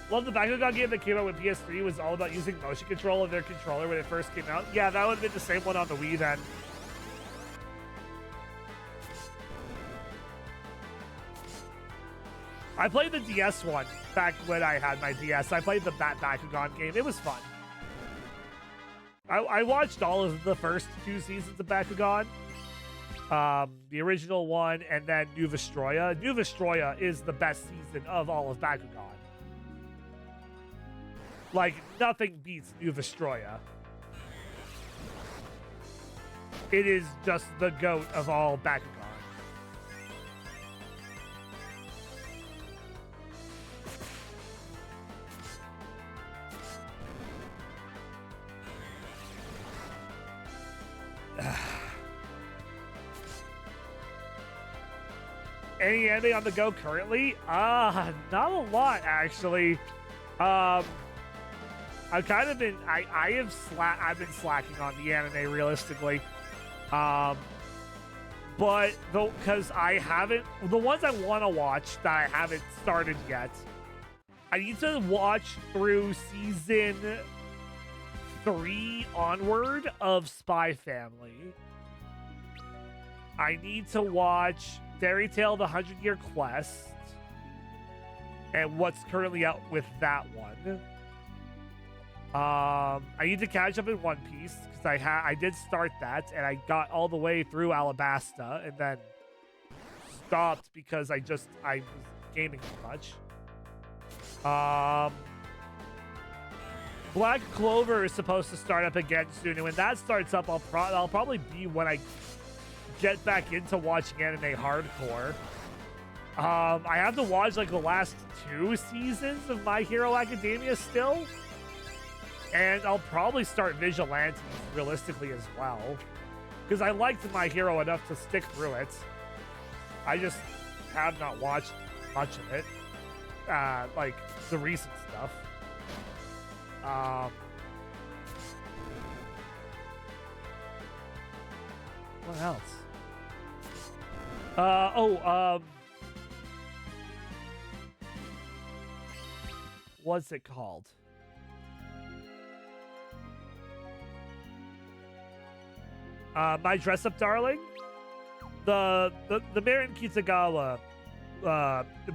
Love the Bakugan game that came out with PS3 was all about using motion control of their controller when it first came out. Yeah, that would have been the same one on the Wii then. I played the DS one back when I had my DS. I played the Bakugan game. It was fun. I watched all of the first 2 seasons of Bakugan. The original one and then New Vestroya. New Vestroya is the best season of all of Bakugan. Like, nothing beats New Vestroya. It is just the GOAT of all Bakugan. Any anime on the go currently? Not a lot actually. I've kind of been I've been slacking on the anime realistically. But though, because I haven't, the ones I want to watch that I haven't started yet, I need to watch through season 3 onward of Spy Family. I need to watch Fairy Tail The 100-Year Quest and what's currently out with that one. I need to catch up in One Piece because I did start that and I got all the way through Alabasta and then stopped because I was gaming too much. Black Clover is supposed to start up again soon, and when that starts up, I'll probably be when I get back into watching anime hardcore. I have to watch like the last 2 seasons of My Hero Academia still, and I'll probably start Vigilantes realistically as well, because I liked My Hero enough to stick through it. I just have not watched much of it, like the recent stuff. What else? What's it called? My Dress Up Darling? The Marin Kitagawa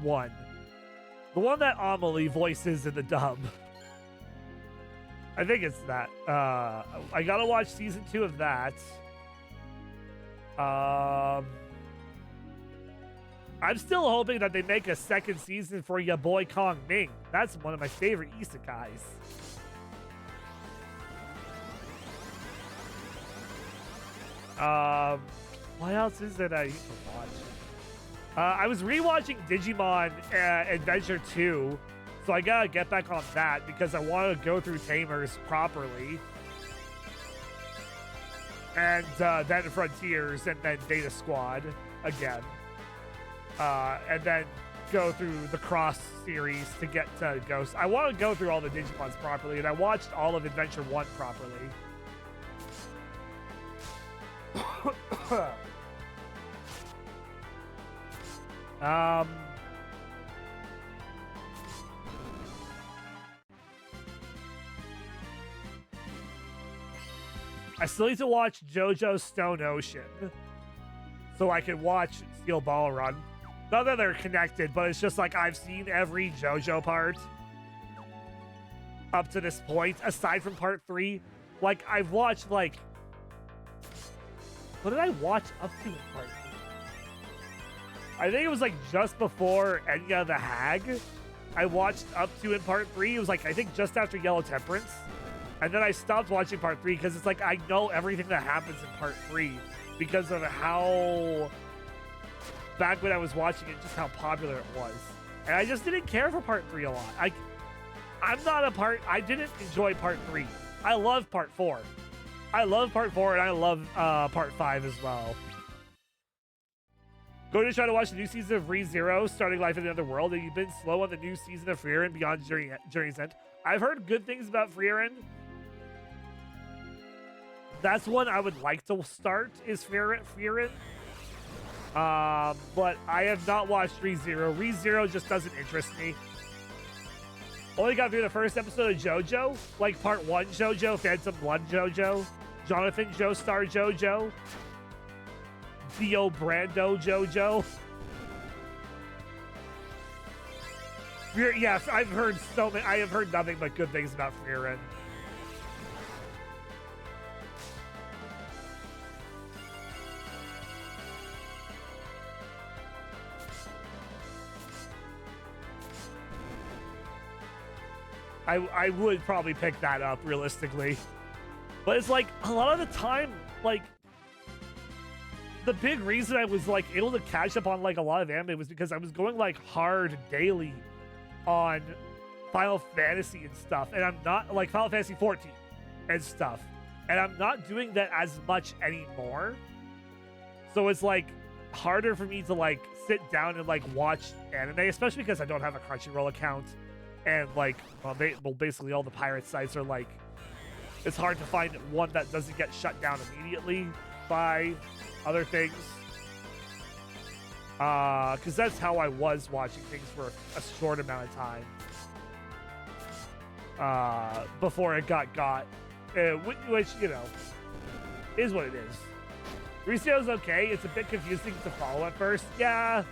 one. The one that Amelie voices in the dub. I think it's that. I gotta watch season 2 of that. I'm still hoping that they make a second season for ya boy Kong Ming. That's one of my favorite isekais. What else is it I need to watch? I was rewatching Digimon Adventure 2, so I gotta get back on that because I want to go through Tamers properly. And then Frontiers, and then Data Squad again. And then go through the Cross series to get to Ghost. I want to go through all the Digimons properly, and I watched all of Adventure 1 properly. I still need to watch JoJo Stone Ocean so I can watch Steel Ball Run. Not that they're connected, but it's just like I've seen every JoJo part up to this point, aside from part 3. Like, I've watched, like... What did I watch up to in part 3? I think it was, like, just before Enya the Hag. I watched up to in part 3. It was, like, I think just after Yellow Temperance. And then I stopped watching part 3 because it's like I know everything that happens in part 3 because of how... Back when I was watching it, just how popular it was. And I just didn't care for part 3 a lot. I'm not a part... I didn't enjoy part 3. I love part 4. I love part 4, and I love part 5 as well. Going to try to watch the new season of ReZero, Starting Life in the Otherworld, and you've been slow on the new season of Frieren Beyond Journey's End. I've heard good things about Frieren. That's one I would like to start, is Frieren. But I have not watched ReZero. ReZero just doesn't interest me. Only got through the first episode of JoJo, like part 1 JoJo, Phantom Blood JoJo, Jonathan Joestar JoJo, Dio Brando JoJo. Yeah, I've heard so many. I have heard nothing but good things about Frieren. I would probably pick that up realistically, but it's like a lot of the time, like the big reason I was like able to catch up on like a lot of anime was because I was going like hard daily on Final Fantasy and stuff, and I'm not like Final Fantasy 14 and stuff, and I'm not doing that as much anymore. So it's like harder for me to like sit down and like watch anime, especially because I don't have a Crunchyroll account. And like, well, basically all the pirate sites are like, it's hard to find one that doesn't get shut down immediately by other things. Because that's how I was watching things for a short amount of time. Before it got, which, you know, is what it is. ReZero's okay. It's a bit confusing to follow at first. Yeah,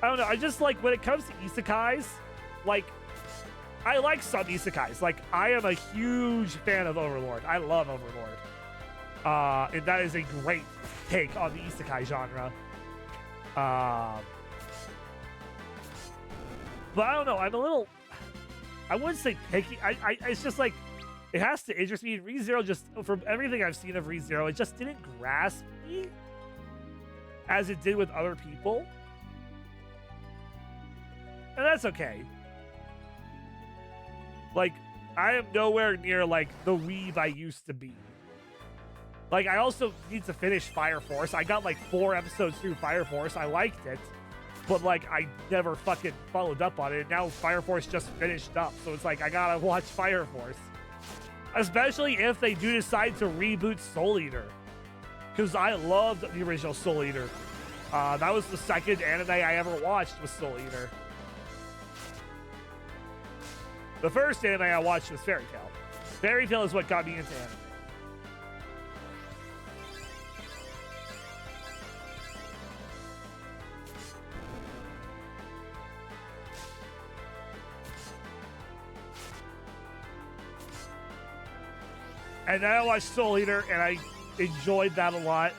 I don't know. I just like, when it comes to isekais, like, I like some isekais. Like, I am a huge fan of Overlord. I love Overlord. And that is a great take on the isekai genre. But I don't know. I'm a little... I wouldn't say picky. It's just like... It has to interest me. ReZero just... From everything I've seen of ReZero, it just didn't grasp me as it did with other people. And that's okay. Like, I am nowhere near, like, the weeb I used to be. Like, I also need to finish Fire Force. I got, like, 4 episodes through Fire Force. I liked it. But, like, I never fucking followed up on it. And now Fire Force just finished up. So it's like, I gotta watch Fire Force. Especially if they do decide to reboot Soul Eater. Because I loved the original Soul Eater. That was the second anime I ever watched was Soul Eater. The first anime I watched was Fairy Tail. Fairy Tail is what got me into anime. And then I watched Soul Eater, and I enjoyed that a lot.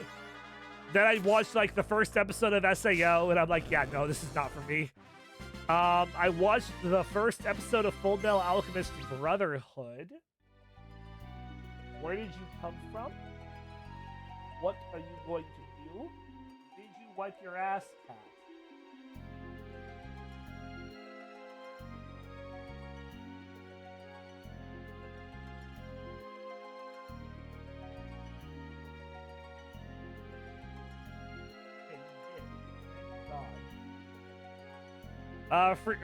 Then I watched like the first episode of SAO, and I'm like, yeah, no, this is not for me. I watched the first episode of Full Metal Alchemist Brotherhood. Where did you come from? What are you going to do? Did you wipe your ass, cat?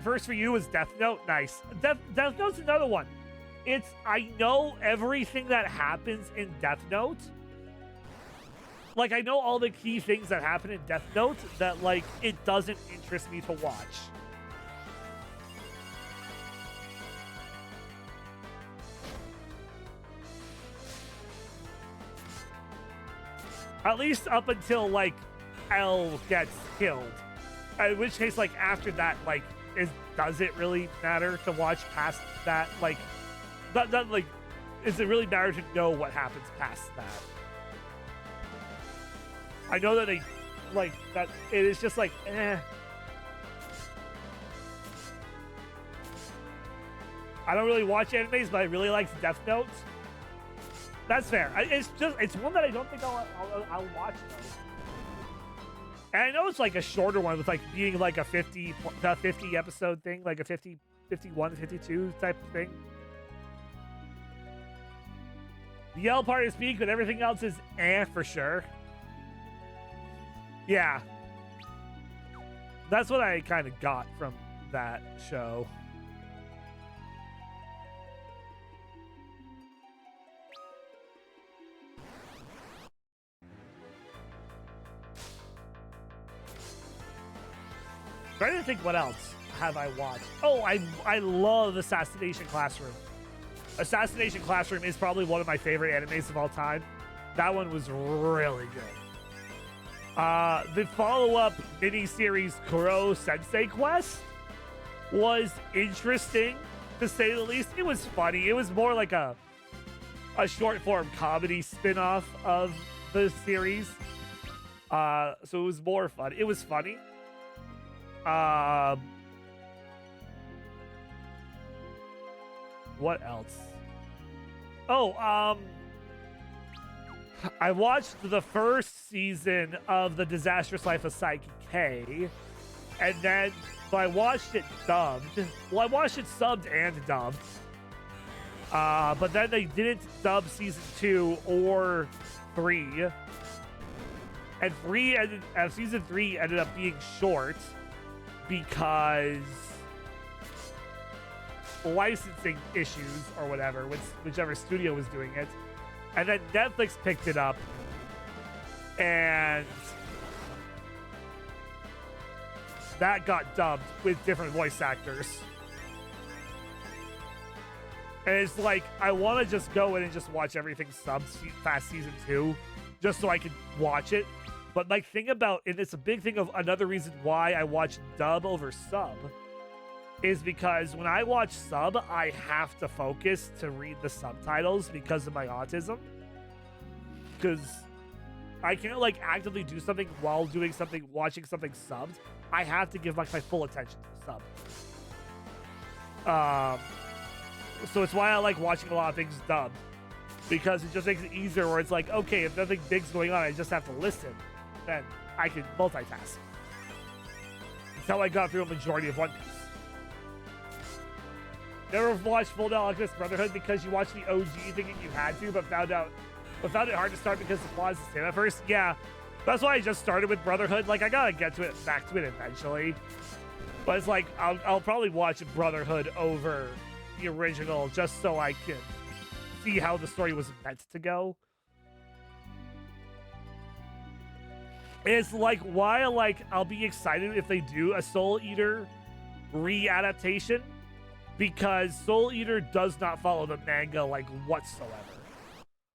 First for you was Death Note. Nice. Death Note's another one. I know everything that happens in Death Note. Like, I know all the key things that happen in Death Note that, like, it doesn't interest me to watch. At least up until, like, L gets killed. In which case, like, after that, like, does it really matter to watch past that? Like, like, does it really matter to know what happens past that? I know that they, like, that it is just like, eh. I don't really watch animes, but I really like Death Note. That's fair. It's one that I don't think I'll watch, though. And I know it's like a shorter one with like being like a 50 episode thing, like a 50, 51, 52 type of thing. The yell part is peak, but everything else is for sure. Yeah. That's what I kind of got from that show. I'm trying to think what else have I watched. Oh, I love Assassination Classroom. Assassination Classroom is probably one of my favorite animes of all time. That one was really good. The follow-up mini-series Kuro Sensei Quest was interesting, to say the least. It was funny. It was more like a short-form comedy spin-off of the series. So it was more fun. It was funny. What else? Oh, I watched the first season of The Disastrous Life of Psyche K, and then I watched it dubbed. Well, I watched it subbed and dubbed. But then they didn't dub season 2 or 3. And season 3 ended up being short because licensing issues or whatever, whichever studio was doing it. And then Netflix picked it up, and that got dubbed with different voice actors. And it's like, I want to just go in and just watch everything subbed past season 2, just so I can watch it. But my thing about, and it's a big thing of another reason why I watch dub over sub, is because when I watch sub, I have to focus to read the subtitles because of my autism. Because I can't like actively do something while doing something, watching something subbed. I have to give like my full attention to the sub. So it's why I like watching a lot of things dubbed, because it just makes it easier where it's like, okay, if nothing big's going on, I just have to listen. Then I can multitask. That's how I got through a majority of One Piece. Never watched Full Metal Alchemist Brotherhood because you watched the OG thinking you had to, but found it hard to start because the plot is the same at first. Yeah, that's why I just started with Brotherhood. Like, I gotta get back to it eventually. But it's like, I'll probably watch Brotherhood over the original just so I can see how the story was meant to go. It's like, why, like, I'll be excited if they do a Soul Eater re-adaptation, because Soul Eater does not follow the manga, like, whatsoever.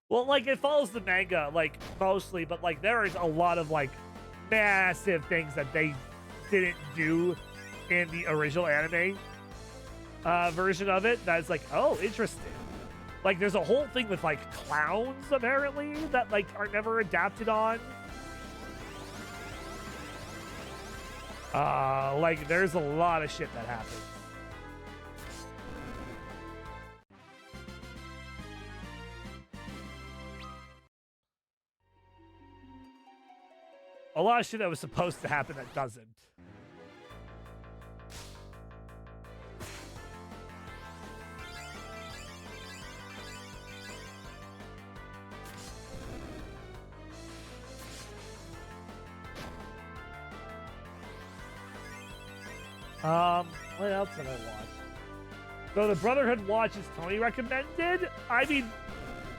Well, like, it follows the manga, like, mostly, but, like, there is a lot of, like, massive things that they didn't do in the original anime version of it that is like, oh, interesting. Like, there's a whole thing with, like, clowns, apparently, that, like, are never adapted on. Like, there's a lot of shit that happens. A lot of shit that was supposed to happen that doesn't. What else did I watch? So the Brotherhood watches Tony recommended. I mean,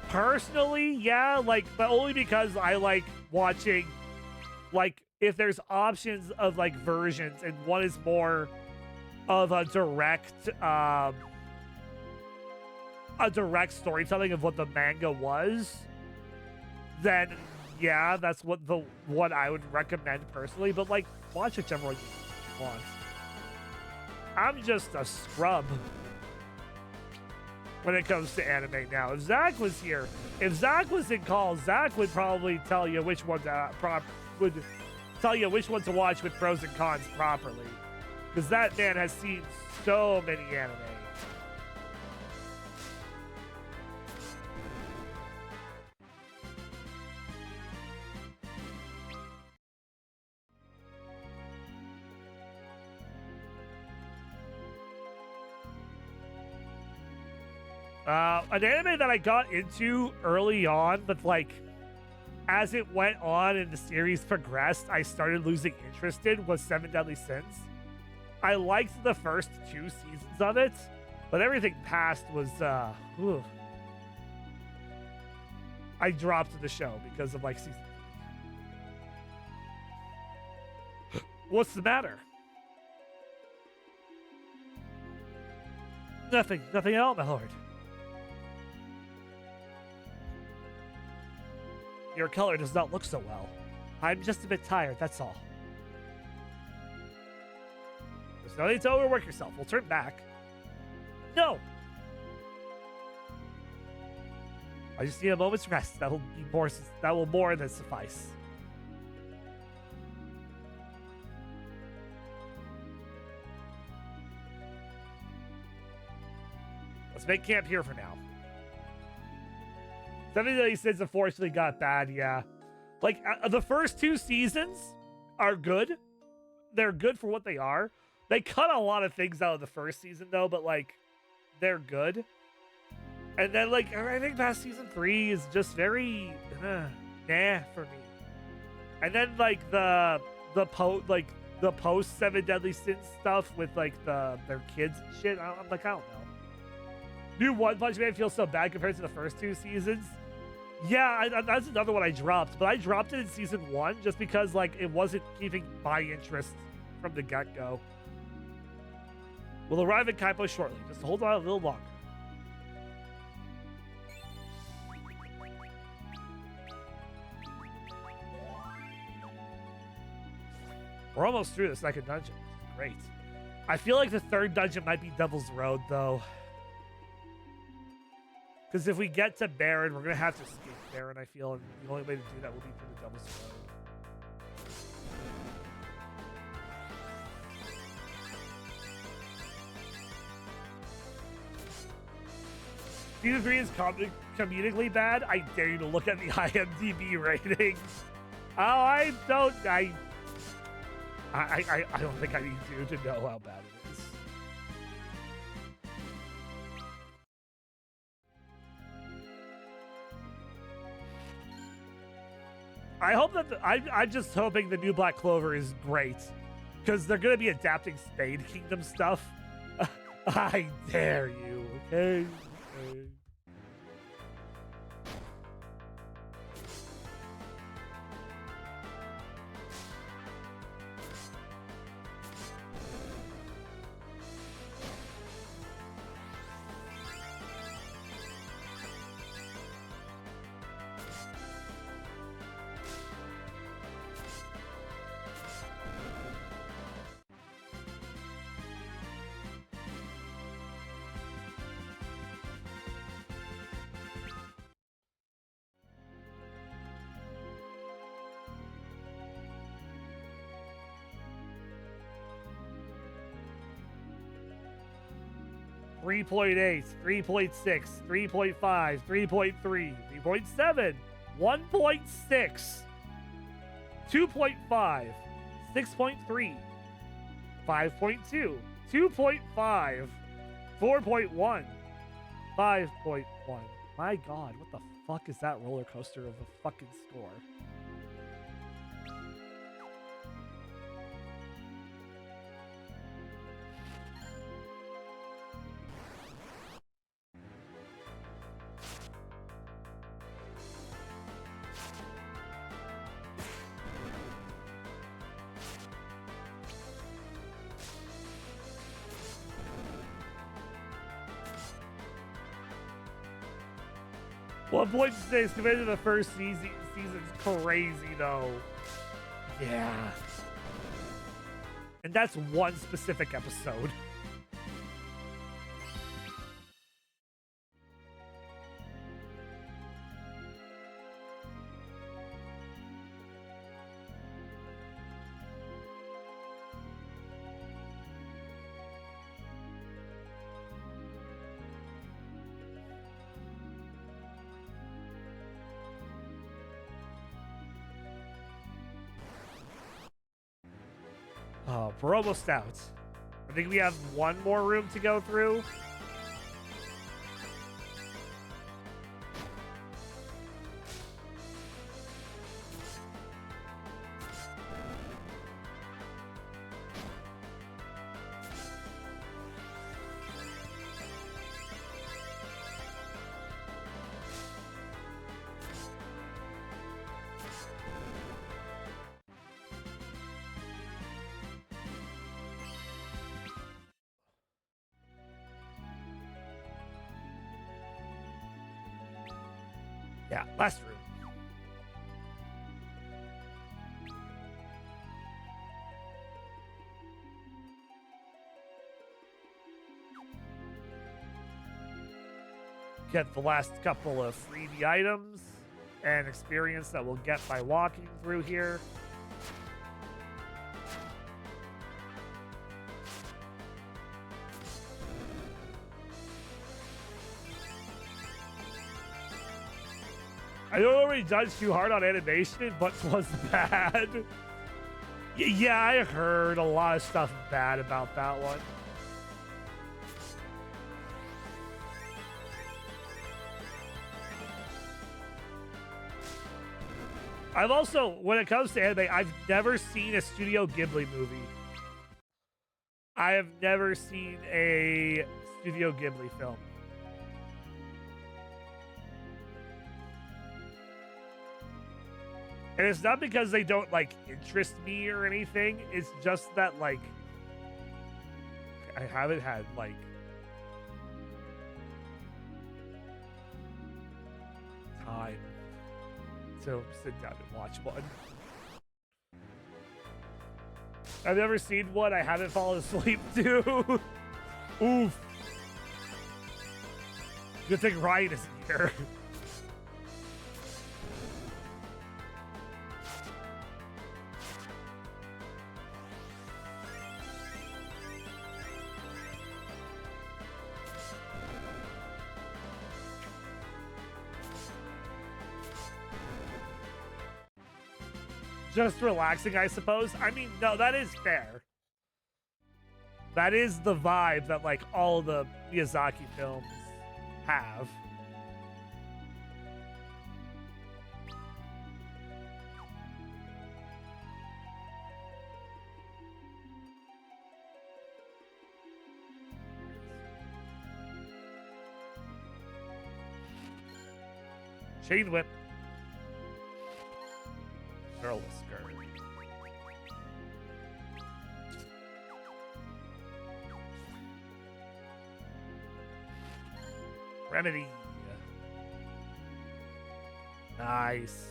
personally, yeah, like, but only because I like watching, like, if there's options of like versions and one is more of a direct storytelling of what the manga was, then yeah, that's what I would recommend personally. But like, watch whichever one you want. I'm just a scrub when it comes to anime now. If Zach was here, if Zach was in call, Zach would probably tell you which one to watch with pros and cons properly, because that man has seen so many anime. An anime that I got into early on, but like as it went on and the series progressed, I started losing interest in, was Seven Deadly Sins. I liked the first 2 seasons of it, but everything past was, I dropped the show because of like season 3. What's the matter? Nothing at all, my lord. Your color does not look so well. I'm just a bit tired, that's all. There's no need to overwork yourself. We'll turn back. No! I just need a moment's rest. That will more than suffice. Let's make camp here for now. Seven Deadly Sins unfortunately got bad, yeah. Like, the first 2 seasons are good. They're good for what they are. They cut a lot of things out of the first season, though, but, like, they're good. And then, like, I think past season 3 is just very, nah for me. And then, like, the post Seven Deadly Sins stuff with, like, their kids and shit, I'm like, I don't know. New One Punch Man feels so bad compared to the first 2 seasons. Yeah, that's another one I dropped, but I dropped it in season 1 just because, like, it wasn't keeping my interest from the get-go. We'll arrive at Kaipo shortly. Just hold on a little longer. We're almost through the second dungeon. Great. I feel like the third dungeon might be Devil's Road, though. Because if we get to Baron, we're going to have to escape Baron, I feel, and the only way to do that will be through the Devil's Road. Season 3 is comedically bad. I dare you to look at the IMDb ratings. Oh, I don't think I need you to know how bad it is. I hope that I'm just hoping the new Black Clover is great, because they're gonna be adapting Spade Kingdom stuff. I dare you, okay? 3.8, 3.6, 3.5, 3.3, 3.7, 1.6, 2.5, 6.3, 5.2, 2.5, 4.1, 5.1. My God, what the fuck is that roller coaster of a fucking score? One point six compared to the first season's crazy though. Yeah. And that's one specific episode. Oh, we're almost out. I think we have one more room to go through. Yeah, last room. Get the last couple of freebie items and experience that we'll get by walking through here. I don't already judge too hard on animation, but was bad. Yeah, I heard a lot of stuff bad about that one. I've also, when it comes to anime, I've never seen a Studio Ghibli movie. I have never seen a Studio Ghibli film. And it's not because they don't, like, interest me or anything. It's just that, like, I haven't had, like, time to sit down and watch one. I've never seen one I haven't fallen asleep to. Oof. Good thing Ryan isn't here. Just relaxing, I suppose. I mean, no, that is fair. That is the vibe that, like, all the Miyazaki films have. Chain whip. Girl with skirt. Remedy. Nice.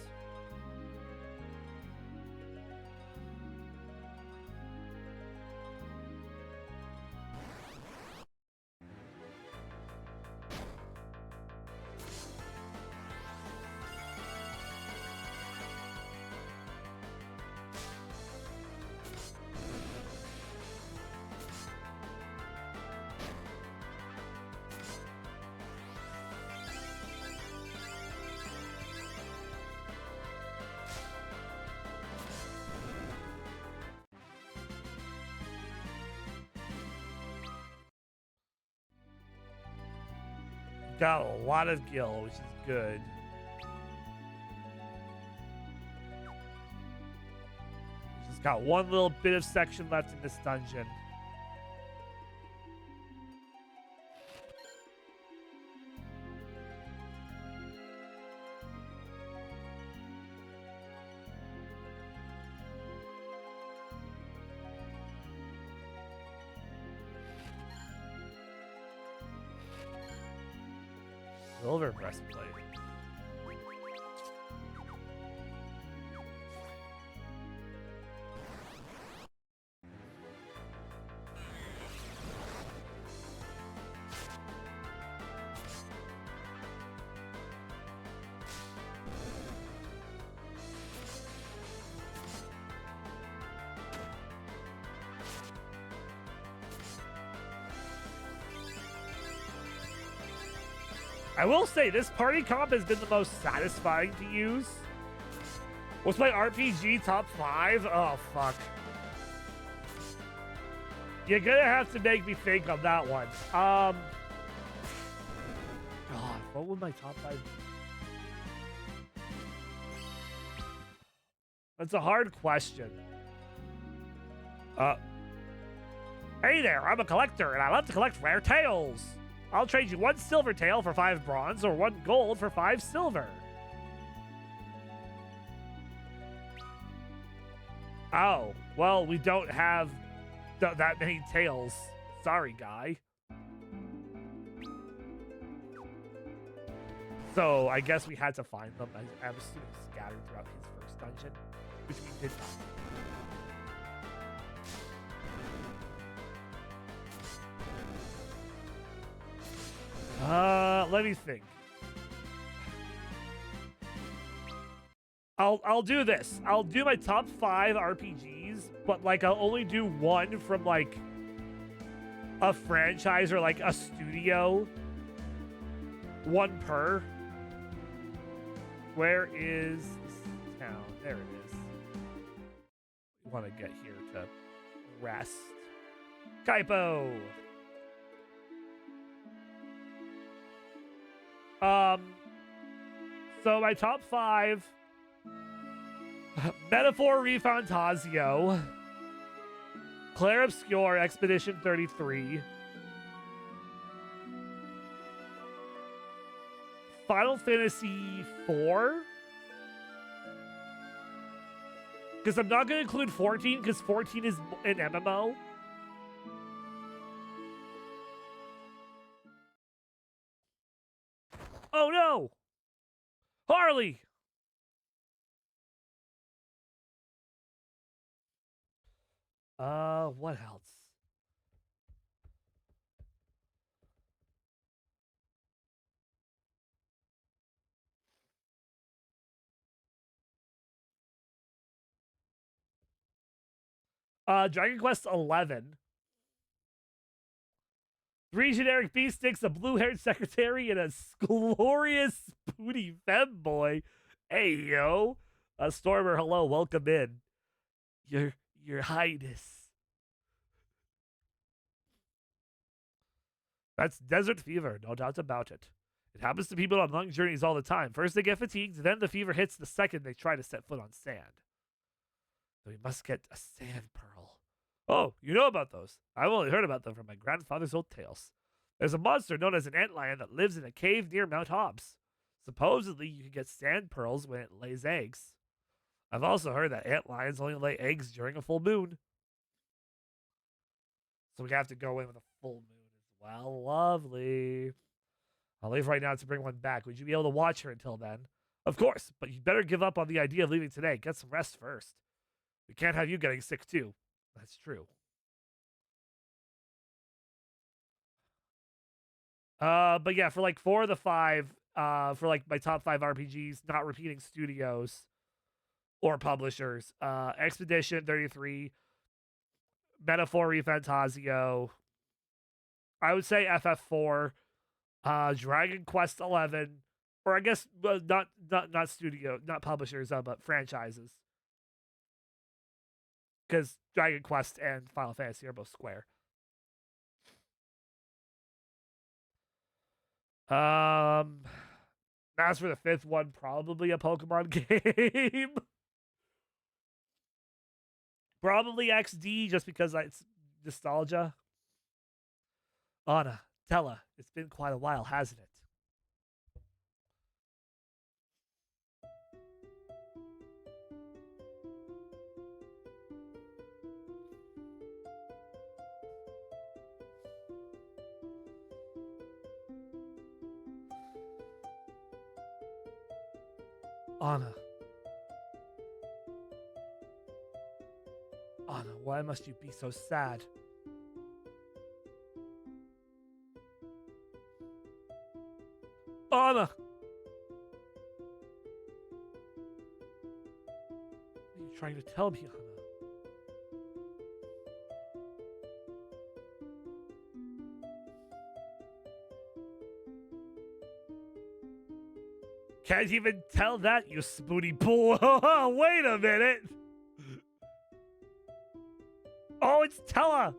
got a lot of gil, which is good. Just got one little bit of section left in this dungeon. Silver breastplate. I will say this party comp has been the most satisfying to use. What's my RPG top 5? Oh, fuck. You're gonna have to make me think on that one. God, what would my top 5 be? That's a hard question. Hey there, I'm a collector, and I love to collect rare tails. I'll trade you 1 silver tail for 5 bronze, or 1 gold for 5 silver. Oh, well, we don't have that many tails. Sorry, guy. So, I guess we had to find them. I'm assuming scattered throughout his first dungeon, which we did not. Let me think. I'll do this. I'll do my top 5 RPGs, but like I'll only do one from like a franchise or like a studio. 1 per. Where is this town? There it is. We want to get here to rest. Kaipo. So my top 5: Metaphor Refantasio, Claire Obscure Expedition 33, Final Fantasy 4, because I'm not going to include 14 because 14 is an MMO. Oh no! Harley! What else? Dragon Quest 11. 3 generic beef sticks, a blue-haired secretary, and a glorious Spoony femboy. Hey, yo. Stormer, hello, welcome in. Your Highness. That's desert fever, no doubt about it. It happens to people on long journeys all the time. First they get fatigued, then the fever hits the second they try to set foot on sand. So we must get a sand pearl. Oh, you know about those. I've only heard about them from my grandfather's old tales. There's a monster known as an antlion that lives in a cave near Mount Hobbs. Supposedly, you can get sand pearls when it lays eggs. I've also heard that antlions only lay eggs during a full moon. So we have to go in with a full moon as well. Lovely. I'll leave right now to bring one back. Would you be able to watch her until then? Of course, but you better give up on the idea of leaving today. Get some rest first. We can't have you getting sick too. That's true. But yeah, for like 4 of the 5, for like my top 5 RPGs, not repeating studios or publishers, Expedition 33, Metaphor Refantasio, I would say FF4, Dragon Quest 11, or I guess not studio, not publishers, but franchises. Because Dragon Quest and Final Fantasy are both Square. As for the fifth one, probably a Pokemon game. Probably XD, just because it's nostalgia. Anna, Tella, it's been quite a while, hasn't it? Anna. Anna, why must you be so sad? Anna! What are you trying to tell me, Anna? Can't even tell that, you spoony bull. Wait a minute. Oh, it's Tella.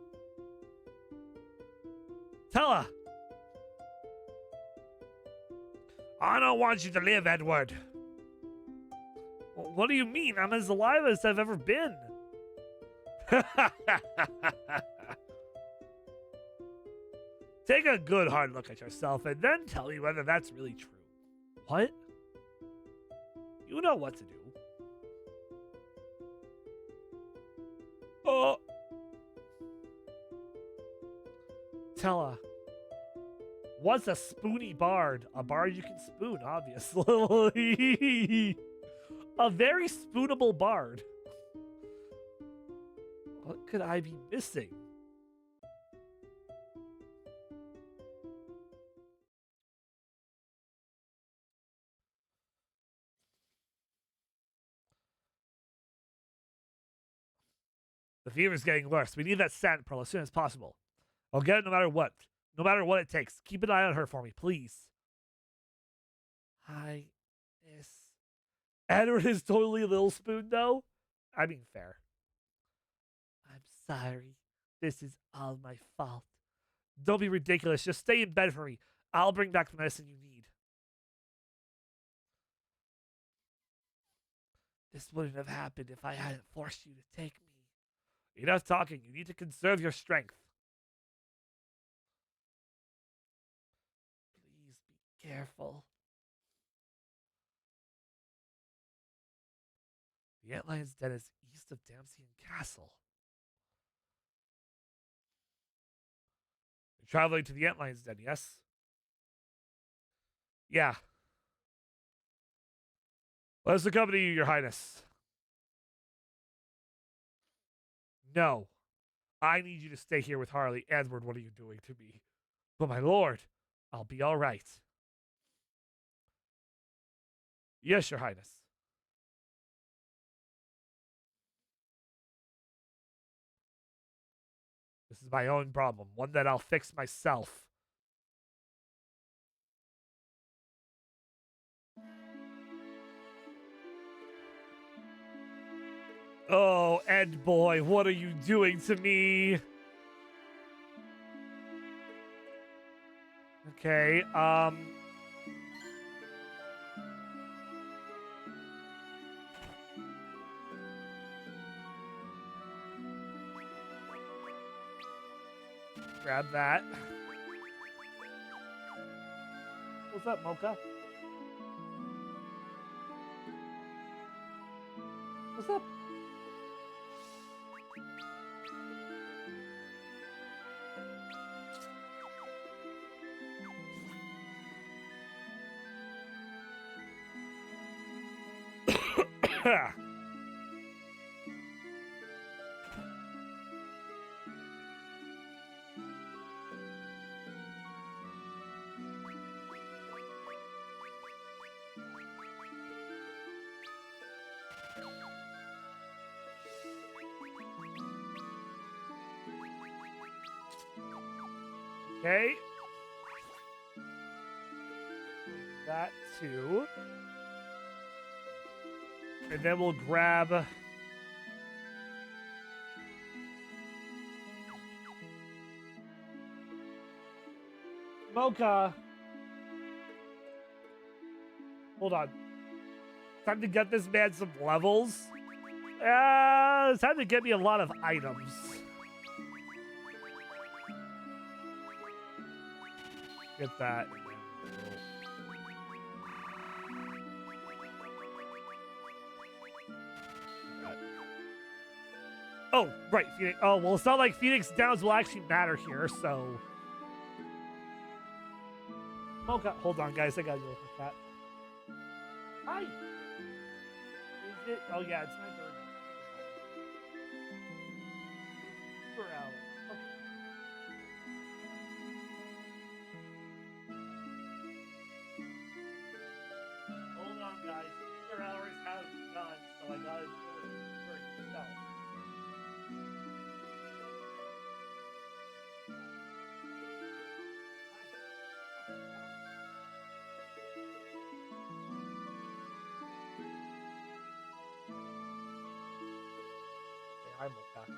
Tella. I don't want you to live, Edward. What do you mean? I'm as alive as I've ever been. Take a good hard look at yourself and then tell me whether that's really true. What? You know what to do. Oh. Tella. What's a spoony bard? A bard you can spoon, obviously. A very spoonable bard. What could I be missing? The fever's getting worse. We need that sand pearl as soon as possible. I'll get it no matter what. No matter what it takes. Keep an eye on her for me, please. Hi, Miss. Edward is totally a little spoon, though. I mean, fair. I'm sorry. This is all my fault. Don't be ridiculous. Just stay in bed for me. I'll bring back the medicine you need. This wouldn't have happened if I hadn't forced you to take me. Enough talking. You need to conserve your strength. Please be careful. The Antlion's Den is east of Damsian Castle. You're traveling to the Antlion's Den, yes? Yeah. Let us accompany you, Your Highness. No. I need you to stay here with Harley. Edward, what are you doing to me? But my lord, I'll be all right. Yes, Your Highness. This is my own problem, one that I'll fix myself. Oh, Ed boy, what are you doing to me? Okay, grab that. What's up, Mocha? What's up? Okay. That too. And then we'll grab Mocha. Hold on. Time to get this man some levels. It's time to get me a lot of items. Get that. Oh, right. Phoenix. Oh, well, it's not like Phoenix Downs will actually matter here, so. Oh, God. Hold on, guys. I gotta deal with that. Hi. Is it? Oh, yeah, it's 9:30. Per hour. Okay. Hold on, guys. Per hours have begun, so I gotta deal with it for yourself. I'm okay.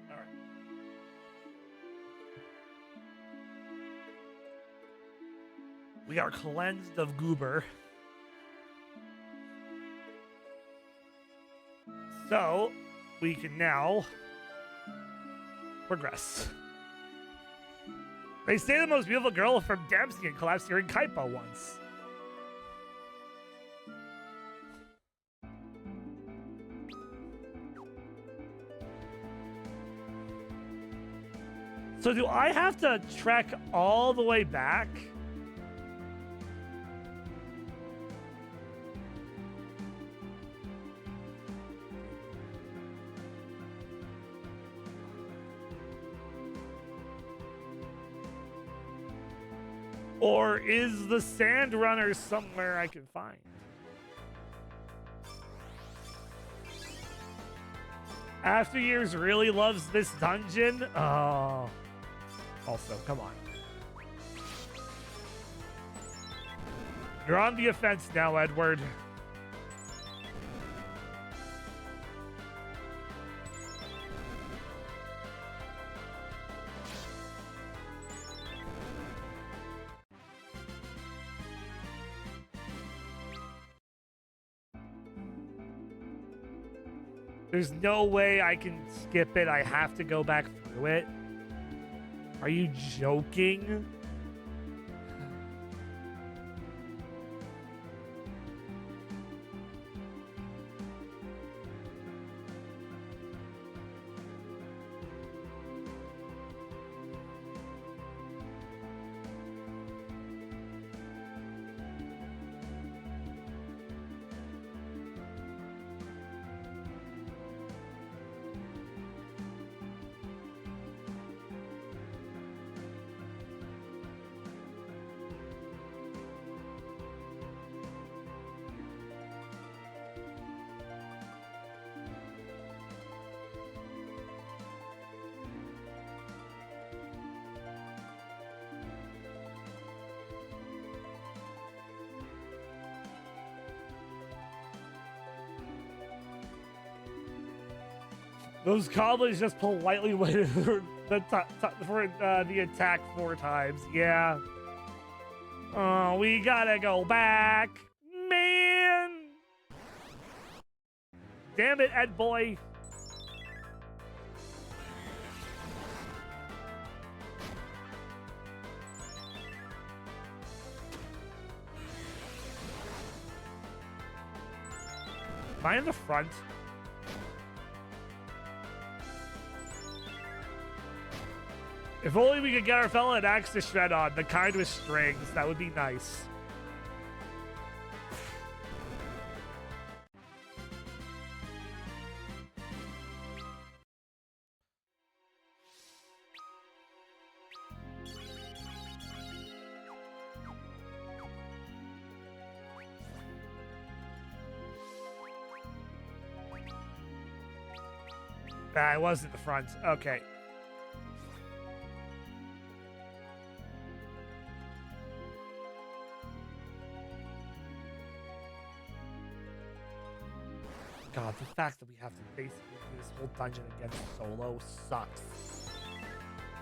All right. We are cleansed of goober. So, we can now progress. They say the most beautiful girl from Damsian collapsed during Kaipo once. So do I have to trek all the way back? Or is the Sand Runner somewhere I can find? After Years really loves this dungeon? Oh. Also, come on. You're on the offense now, Edward. There's no way I can skip it. I have to go back through it. Are you joking? Those goblins just politely waited for the attack 4 times. Yeah. Oh, we gotta go back. Man! Damn it, Ed boy. Am I in the front? If only we could get our fella an axe to shred on, the kind with strings. That would be nice. I was at the front. Okay. God, the fact that we have to basically do this whole dungeon again solo sucks.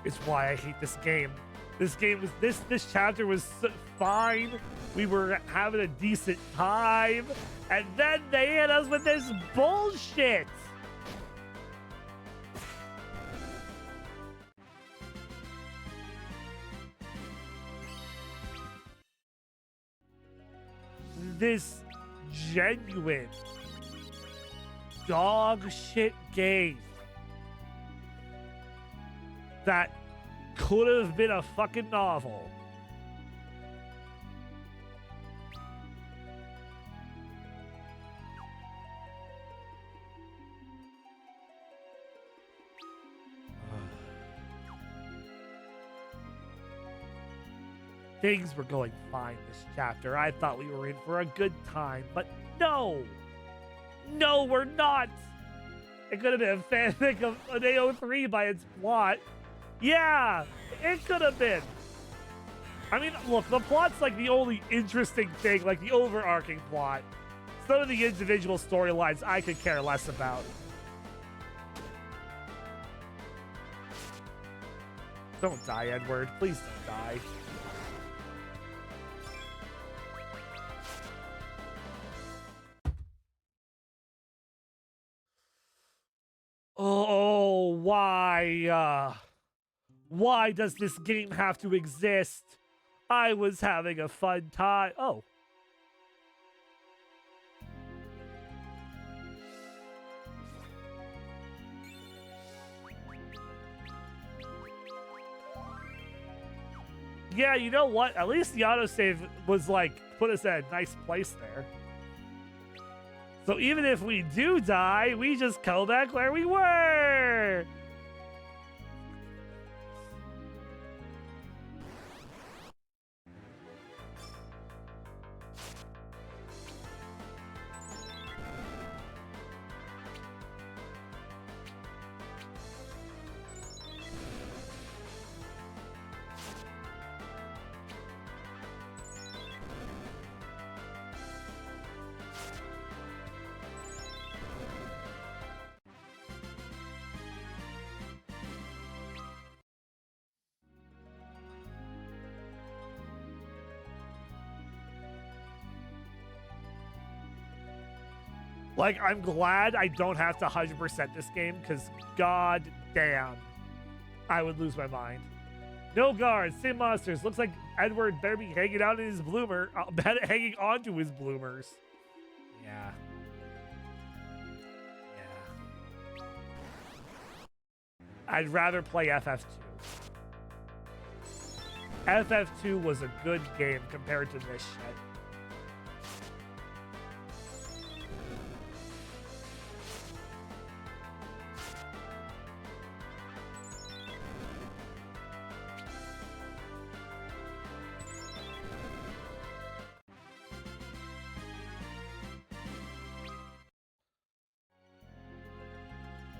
It's why I hate this game. This game was this chapter was fine. We were having a decent time, and then they hit us with this bullshit. This genuine dog shit game that could have been a fucking novel. Things were going fine this chapter. I thought we were in for a good time, but no! No, we're not! It could have been a fanfic of an AO3 by its plot. Yeah, it could have been. I mean, look, the plot's like the only interesting thing, like the overarching plot. Some of the individual storylines I could care less about. Don't die, Edward. Please don't die. Oh, why? Why does this game have to exist? I was having a fun time. Oh. Yeah, you know what? At least the autosave was like, put us at a nice place there. So even if we do die, we just go back where we were. Like, I'm glad I don't have to 100% this game, because god damn, I would lose my mind. No guards, same monsters. Looks like Edward better be hanging out in his bloomer, hanging onto his bloomers. Yeah. Yeah. I'd rather play FF2. FF2 was a good game compared to this shit.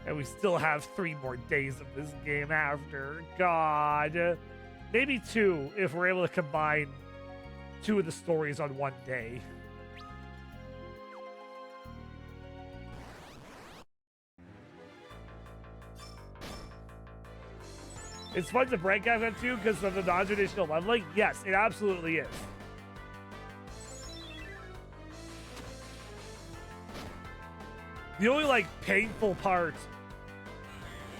And we still have 3 more days of this game after. God. Maybe 2 if we're able to combine 2 of the stories on one day. It's fun to break FF2 because of the non-traditional leveling. Yes, it absolutely is. The only, like, painful part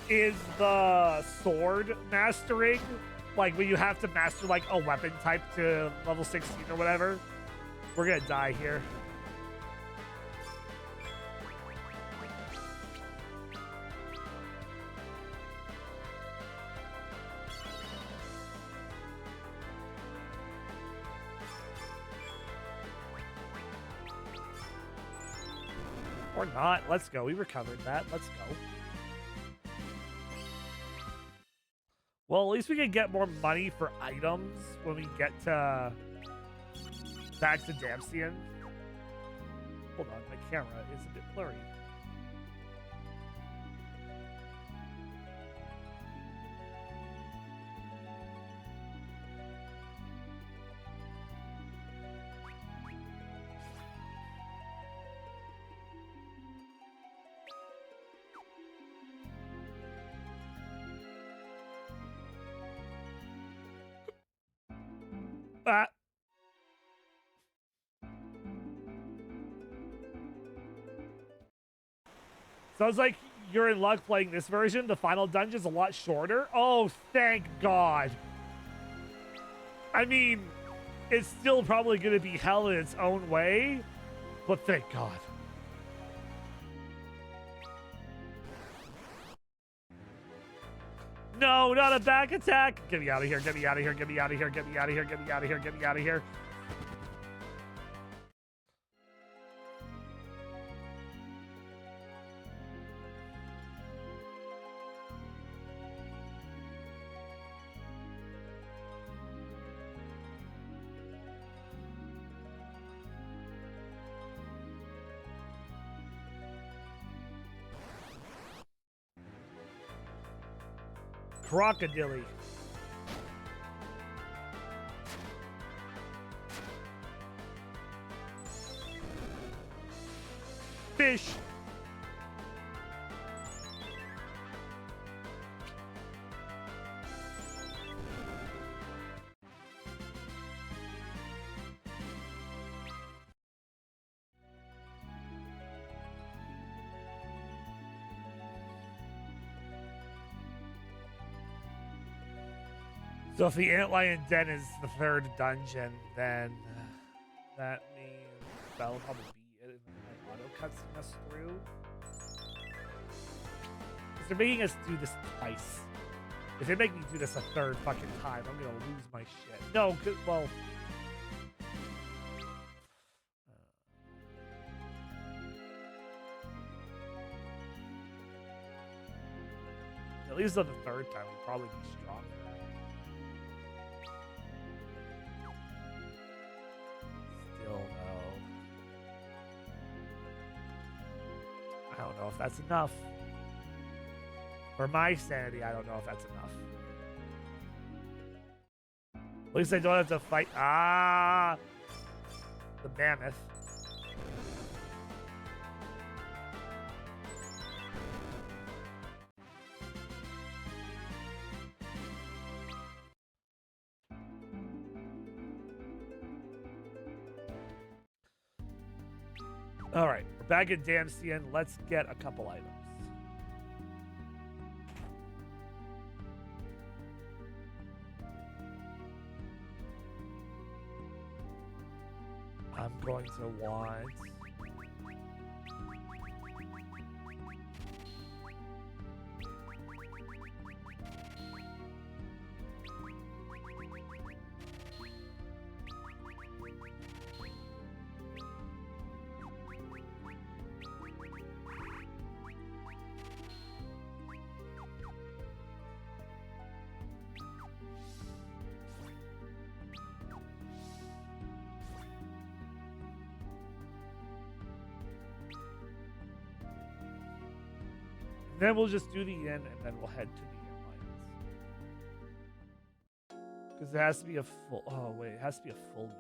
is the sword mastering. Like, when you have to master, like, a weapon type to level 16 or whatever. We're gonna die here. Or not. Let's go. We recovered that. Let's go. Well, at least we can get more money for items when we get to back to Damsian. Hold on, my camera is a bit blurry. Sounds like you're in luck playing this version. The final dungeon's a lot shorter. Oh, thank God. I mean, it's still probably going to be hell in its own way, but thank God. No, not a back attack. Get me out of here. Get me out of here. Get me out of here. Get me out of here. Get me out of here. Get me out of here. Crocodile. Fish. So if the Antlion Den is the third dungeon, then that means that'll probably be it. And then my auto cutscene us through. Because they're making us do this twice. If they make me do this a third fucking time, I'm gonna lose my shit. No, well. At least on the third time, we'd probably be stronger. Still no. I don't know if that's enough. For my sanity, I don't know if that's enough. At least I don't have to fight. Ah! The mammoth. All right, we're back at Damsian. Let's get a couple items. I'm going to want... Then we'll just do the inn, and then we'll head to the Alliance. Because it has to be a full... Oh, wait. It has to be a full moon.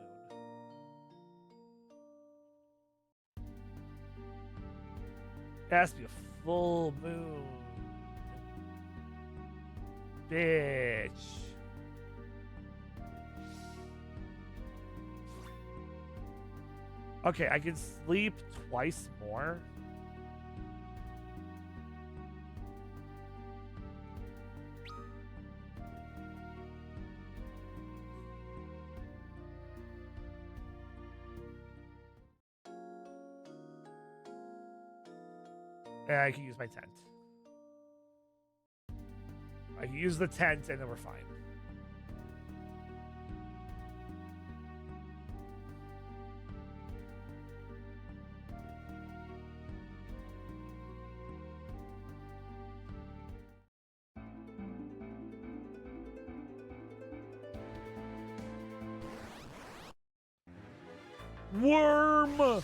It has to be a full moon. Bitch. Okay, I can sleep twice more. Yeah, I can use my tent. I can use the tent and then we're fine. Worm!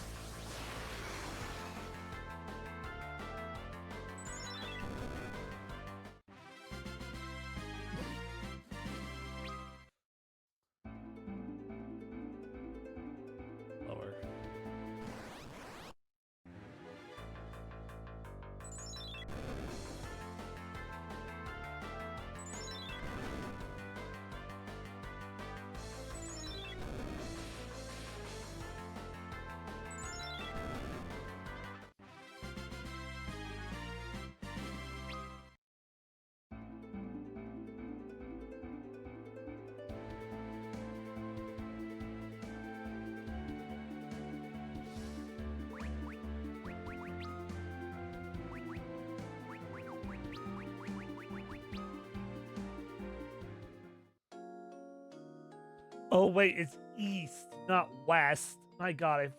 Oh wait, it's east, not west. My god,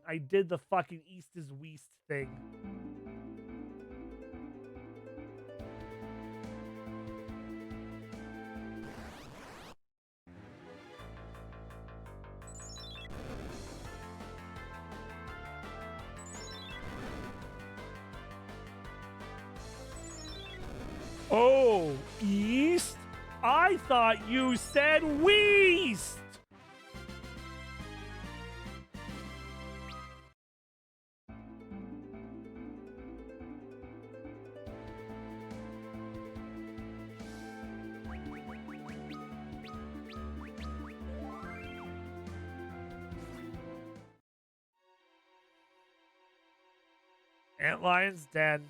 I did the fucking east is west thing. Oh, east? I thought you said west. Antlion's den.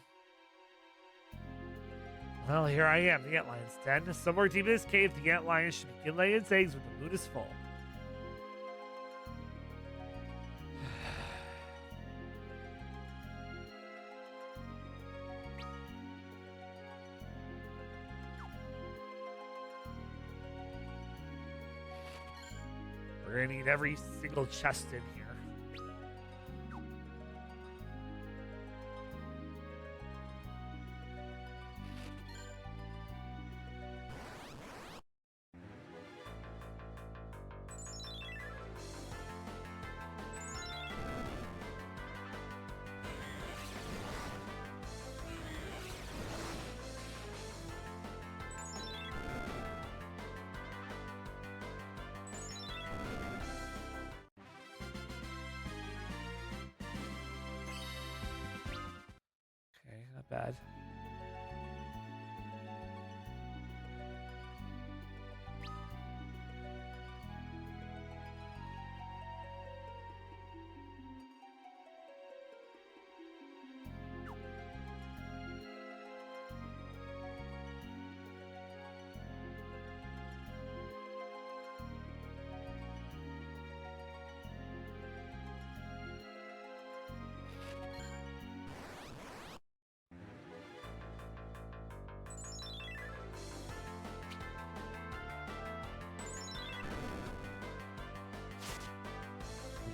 Well, here I am, the Antlion's den. Somewhere deep in this cave, the Antlion should begin laying its eggs when the moon is full. We're gonna need every single chest in here. Not bad.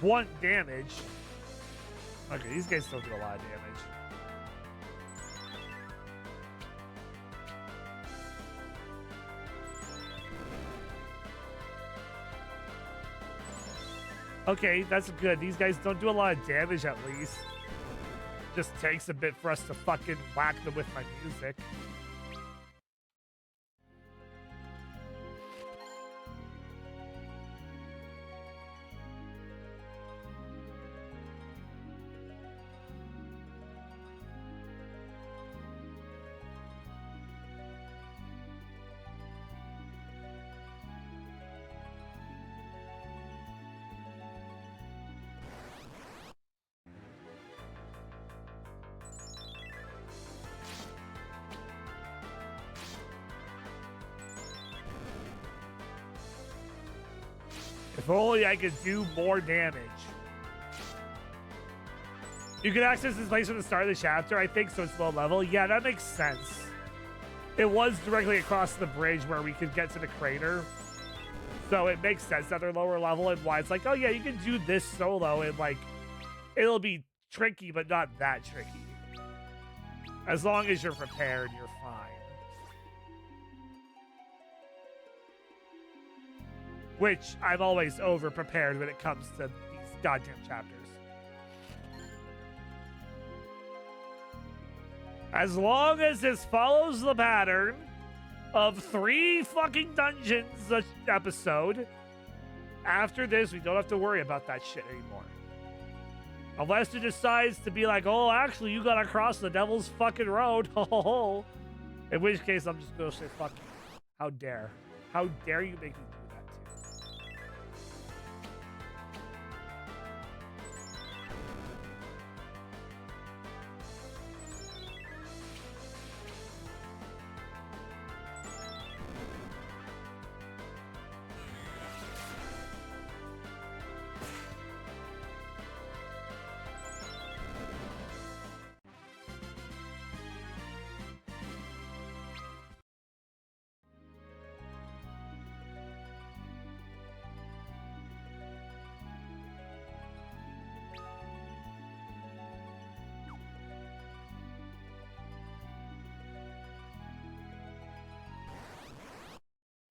One damage. Okay, these guys still do a lot of damage. Okay, that's good. These guys don't do a lot of damage at least. Just takes a bit for us to fucking whack them with my music. If only I could do more damage. You can access this place from the start of the chapter. I think so. It's low level. Yeah, that makes sense. It was directly across the bridge where we could get to the crater. So it makes sense that they're lower level and why it's like, oh yeah, you can do this solo and like, it'll be tricky, but not that tricky. As long as you're prepared, you're fine. Which I'm always over-prepared when it comes to these goddamn chapters. As long as this follows the pattern of 3 fucking dungeons a episode, after this, we don't have to worry about that shit anymore. Unless it decides to be like, oh, actually, you gotta cross the devil's fucking road. In which case, I'm just gonna say, fuck you. How dare. How dare you make me do that too?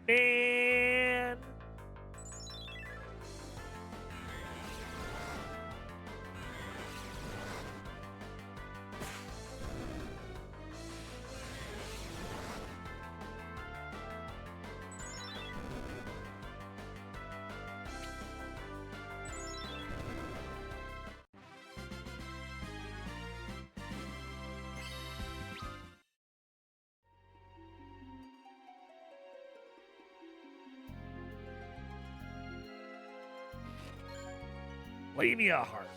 Man. Leave me a heart.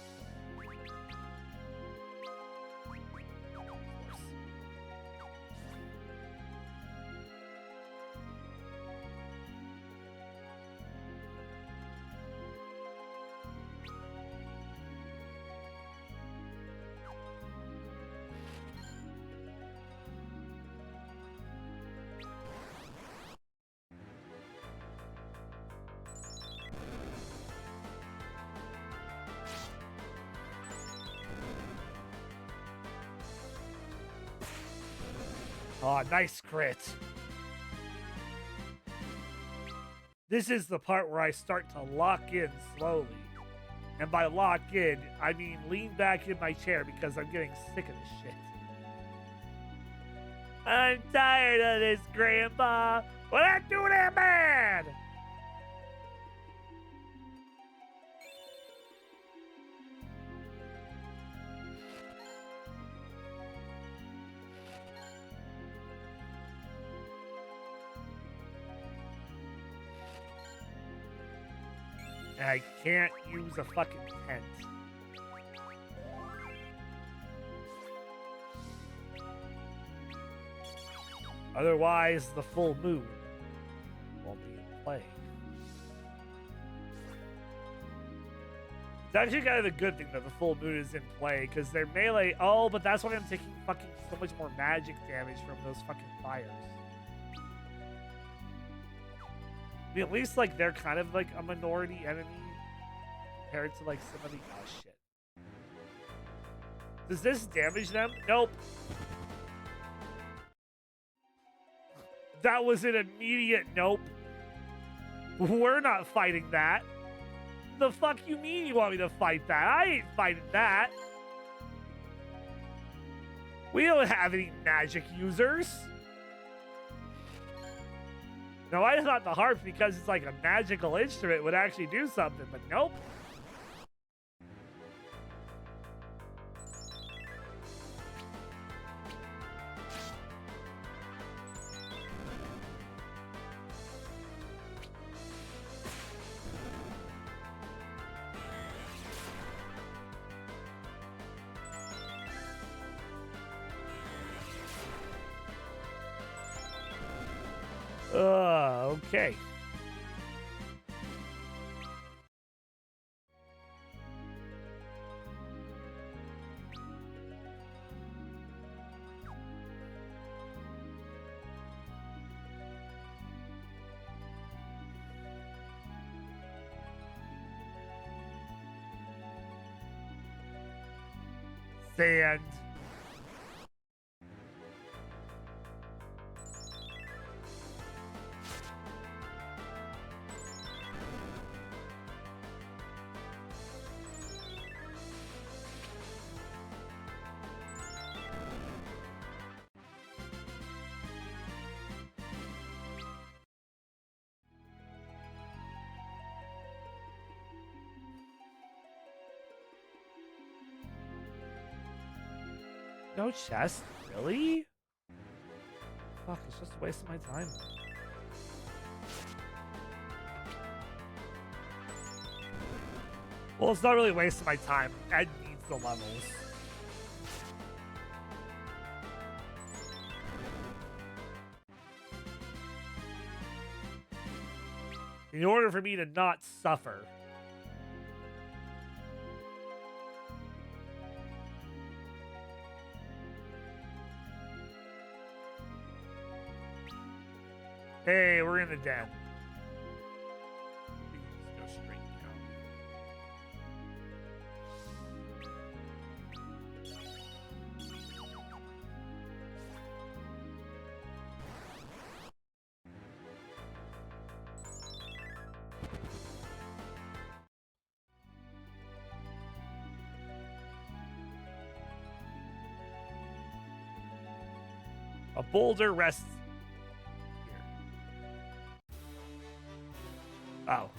Oh, nice crit. This is the part where I start to lock in slowly. And by lock in, I mean lean back in my chair because I'm getting sick of this shit. I'm tired of this, Grandpa. What I do that, man? And I can't use a fucking tent. Otherwise, the full moon won't be in play. It's actually kind of a good thing that the full moon is in play, because their melee... Oh, but that's why I'm taking fucking so much more magic damage from those fucking fires. I mean, at least, like, they're kind of, like, a minority enemy compared to, like, some of the... Oh, shit. Does this damage them? Nope. That was an immediate nope. We're not fighting that. The fuck you mean you want me to fight that? I ain't fighting that. We don't have any magic users. No, I thought the harp, because it's like a magical instrument, would actually do something, but nope. Okay. Sand. No chest? Really? Fuck, it's just a waste of my time. Well, it's not really a waste of my time. Ed needs the levels. In order for me to not suffer. Hey, we're in the den. We can just go straight down. A boulder rests here. Oh.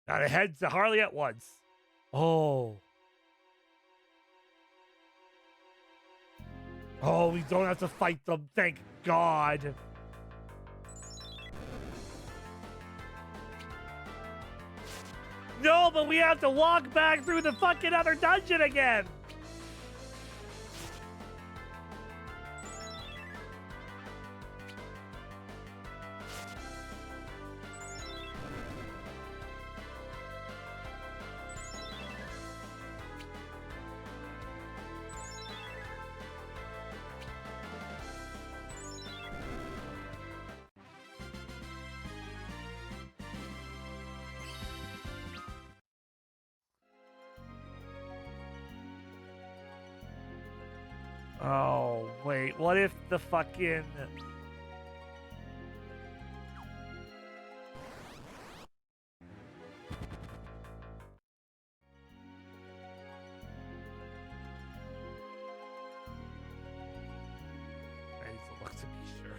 Now to head to Harley at once. Oh. Oh, we don't have to fight them. Thank God. No, but we have to walk back through the fucking other dungeon again. Oh, wait. What if the fucking... I need to look to be sure.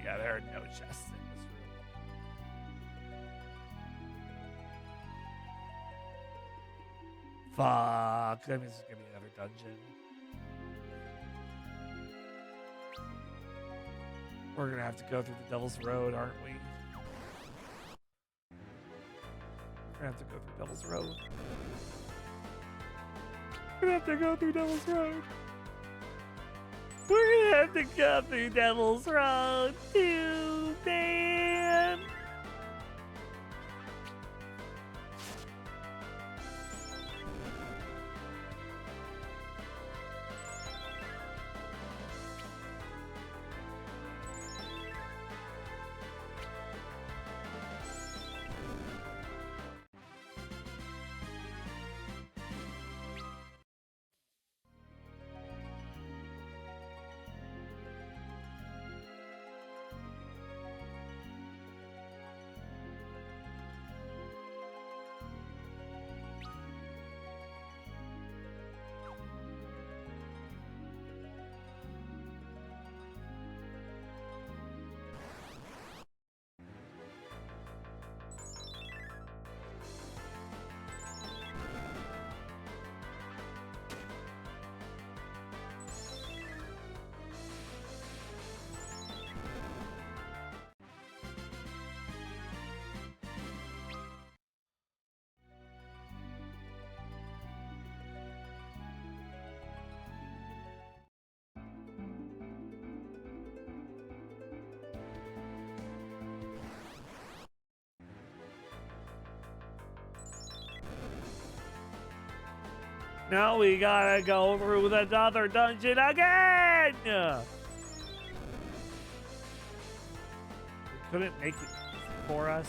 Yeah, there are no chests in this room. Fuck. That means there's gonna be another dungeon. We're gonna have to go through the Devil's Road, aren't we? We're gonna have to go through Devil's Road. We're gonna have to go through Devil's Road. We're gonna have to go through Devil's Road too, man. Now we gotta go through another dungeon again! We couldn't make it for us.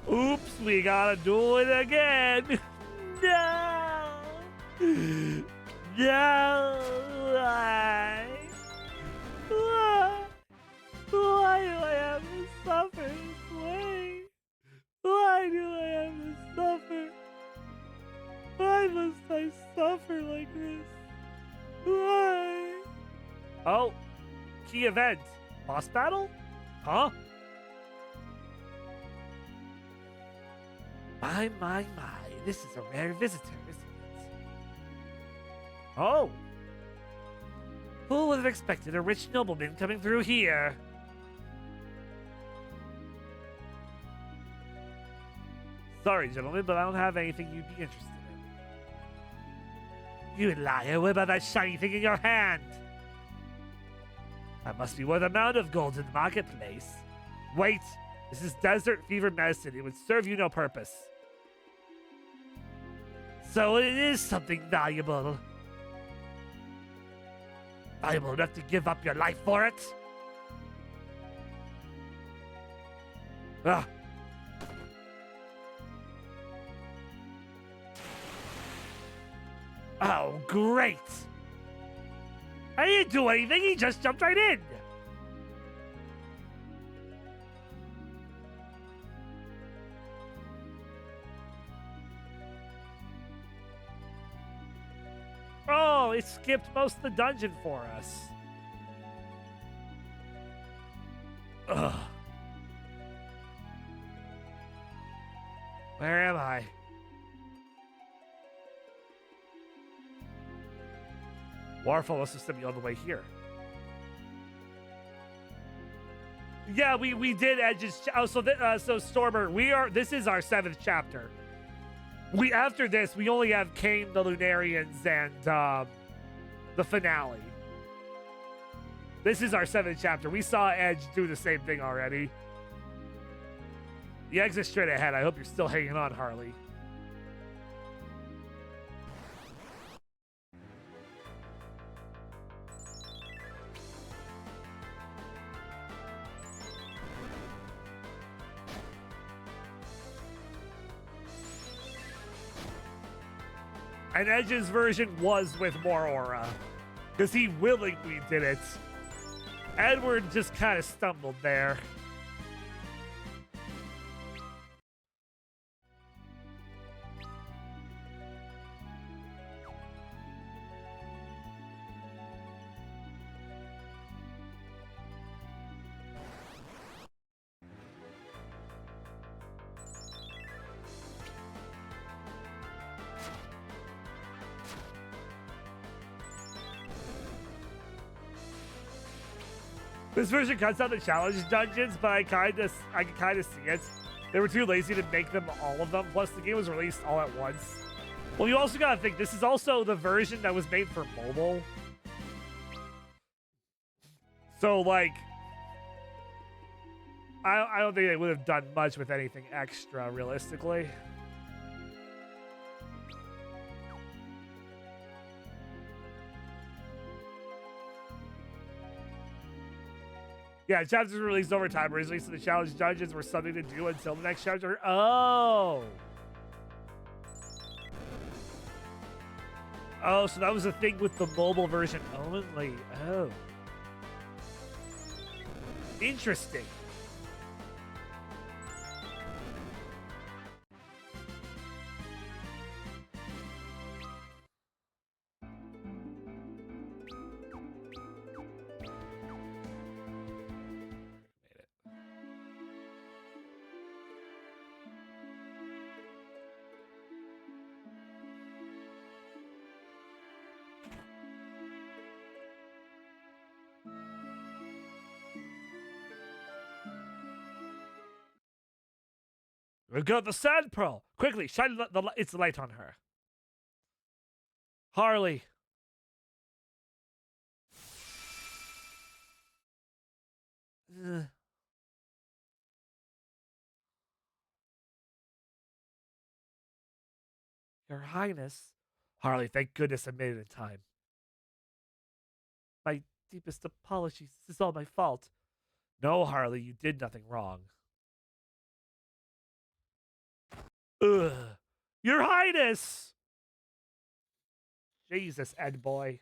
Oops, we gotta do it again. No. No. Why? Why? Why do I have to suffer this way? Why do I have to suffer? Why must I suffer like this? Why? Oh, key event. Boss battle? Huh? My, this is a rare visitor, isn't it? Oh! Who would have expected a rich nobleman coming through here? Sorry, gentlemen, but I don't have anything you'd be interested in. You liar, what about that shiny thing in your hand? That must be worth a mound of gold in the marketplace. Wait, this is desert fever medicine. It would serve you no purpose. So it is something valuable. Valuable enough to give up your life for it? Ah. Oh, great! I didn't do anything, he just jumped right in! Oh, it skipped most of the dungeon for us. Ugh. Where am I? Waterfall must have sent me all the way here. Yeah, we did Edge's. Oh, so Stormer, this is our 7th chapter. After this, we only have Cain, the Lunarians, and the finale. This is our 7th chapter. We saw Edge do the same thing already. The exit straight ahead. I hope you're still hanging on, Harley. And Edge's version was with more aura, because he willingly did it. Edward just kind of stumbled there. This version cuts out the challenge dungeons, but I can kind of see it. They were too lazy to make them all of them. Plus, the game was released all at once. Well, you also gotta think this is also the version that was made for mobile. So, like, I don't think they would have done much with anything extra, realistically. Yeah, chapters were released over time originally, so the challenge dungeons were something to do until the next chapter. Oh. Oh, so that was a thing with the mobile version only. Oh. Interesting. We've got the sand pearl. Quickly, shine its light on her. Harley. Your Highness. Harley, thank goodness I made it in time. My deepest apologies. This is all my fault. No, Harley, you did nothing wrong. Ugh. Your Highness! Jesus, Ed boy.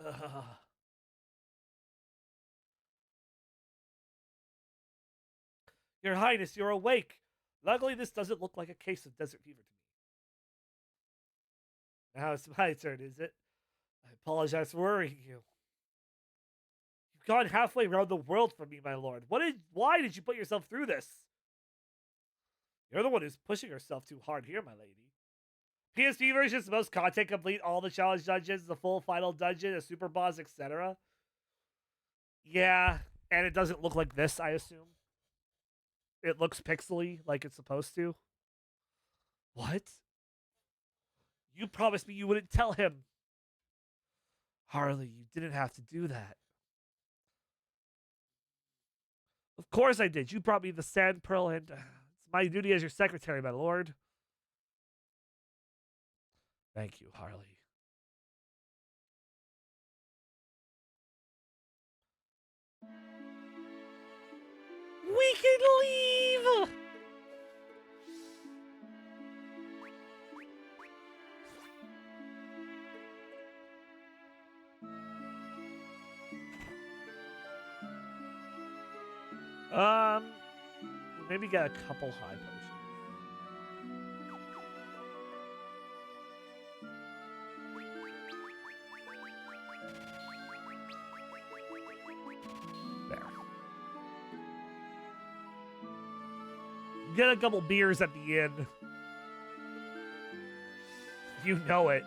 Ugh. Your Highness, you're awake. Luckily, this doesn't look like a case of desert fever to me. Now it's my turn, is it? I apologize for worrying you. You've gone halfway around the world for me, my lord. Why did you put yourself through this? You're the one who's pushing herself too hard here, my lady. PSP version is the most content complete, all the challenge dungeons, the full final dungeon, a super boss, etc. Yeah, and it doesn't look like this, I assume. it looks pixely like it's supposed to. What? You promised me you wouldn't tell him. Harley, you didn't have to do that. Of course I did. You brought me the sand pearl, and it's my duty as your secretary, my lord. Thank you, Harley. We can leave! Maybe get a couple high potions. There. Get a couple beers at the end. You know it.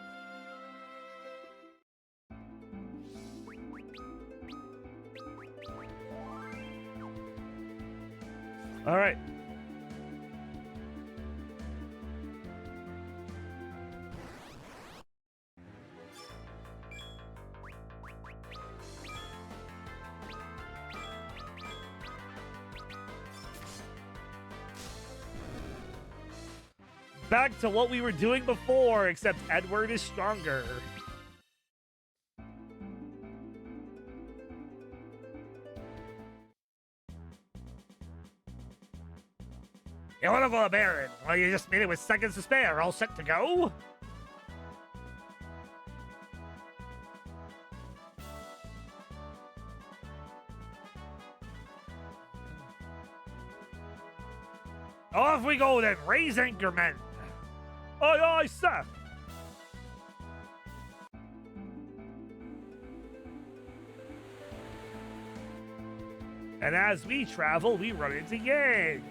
All right. Back to what we were doing before, except Edward is stronger. You want to go to Baron? Well, you just made it with seconds to spare. All set to go? Off we go then. Raise anchor, men. Aye, aye, sir. And as we travel, we run into Yang.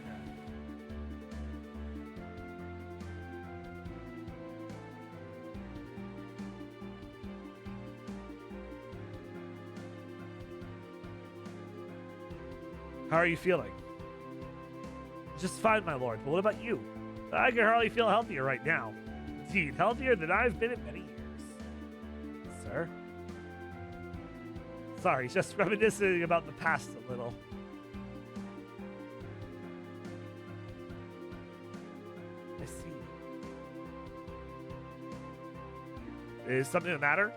How are you feeling? Just fine, my lord. But what about you? I can hardly feel healthier right now. Indeed, healthier than I've been in many years. Sir? Sorry, just reminiscing about the past a little. I see. Is something the matter?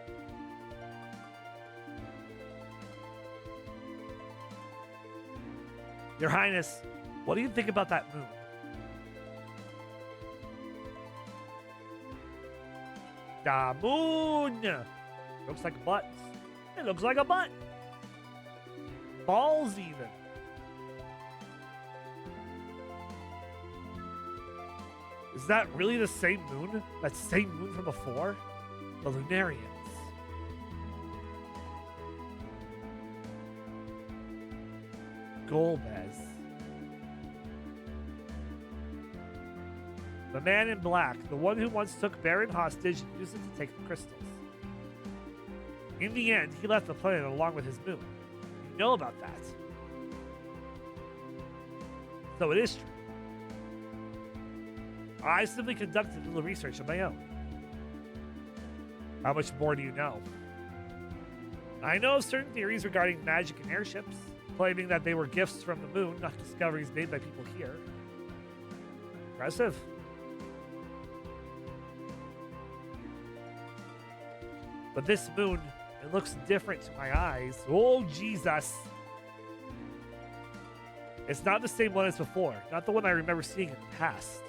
Your Highness, what do you think about that moon? The moon! Looks like butts. It looks like a butt. Balls, even. Is that really the same moon? That same moon from before? The Lunarians. Golbez. The man in black, the one who once took Baron hostage and used it to take the crystals. In the end, he left the planet along with his moon. You know about that. So it is true. I simply conducted a little research of my own. How much more do you know? I know of certain theories regarding magic and airships, claiming that they were gifts from the moon, not discoveries made by people here. Impressive. But this moon, it looks different to my eyes. Oh, Jesus. It's not the same one as before. Not the one I remember seeing in the past.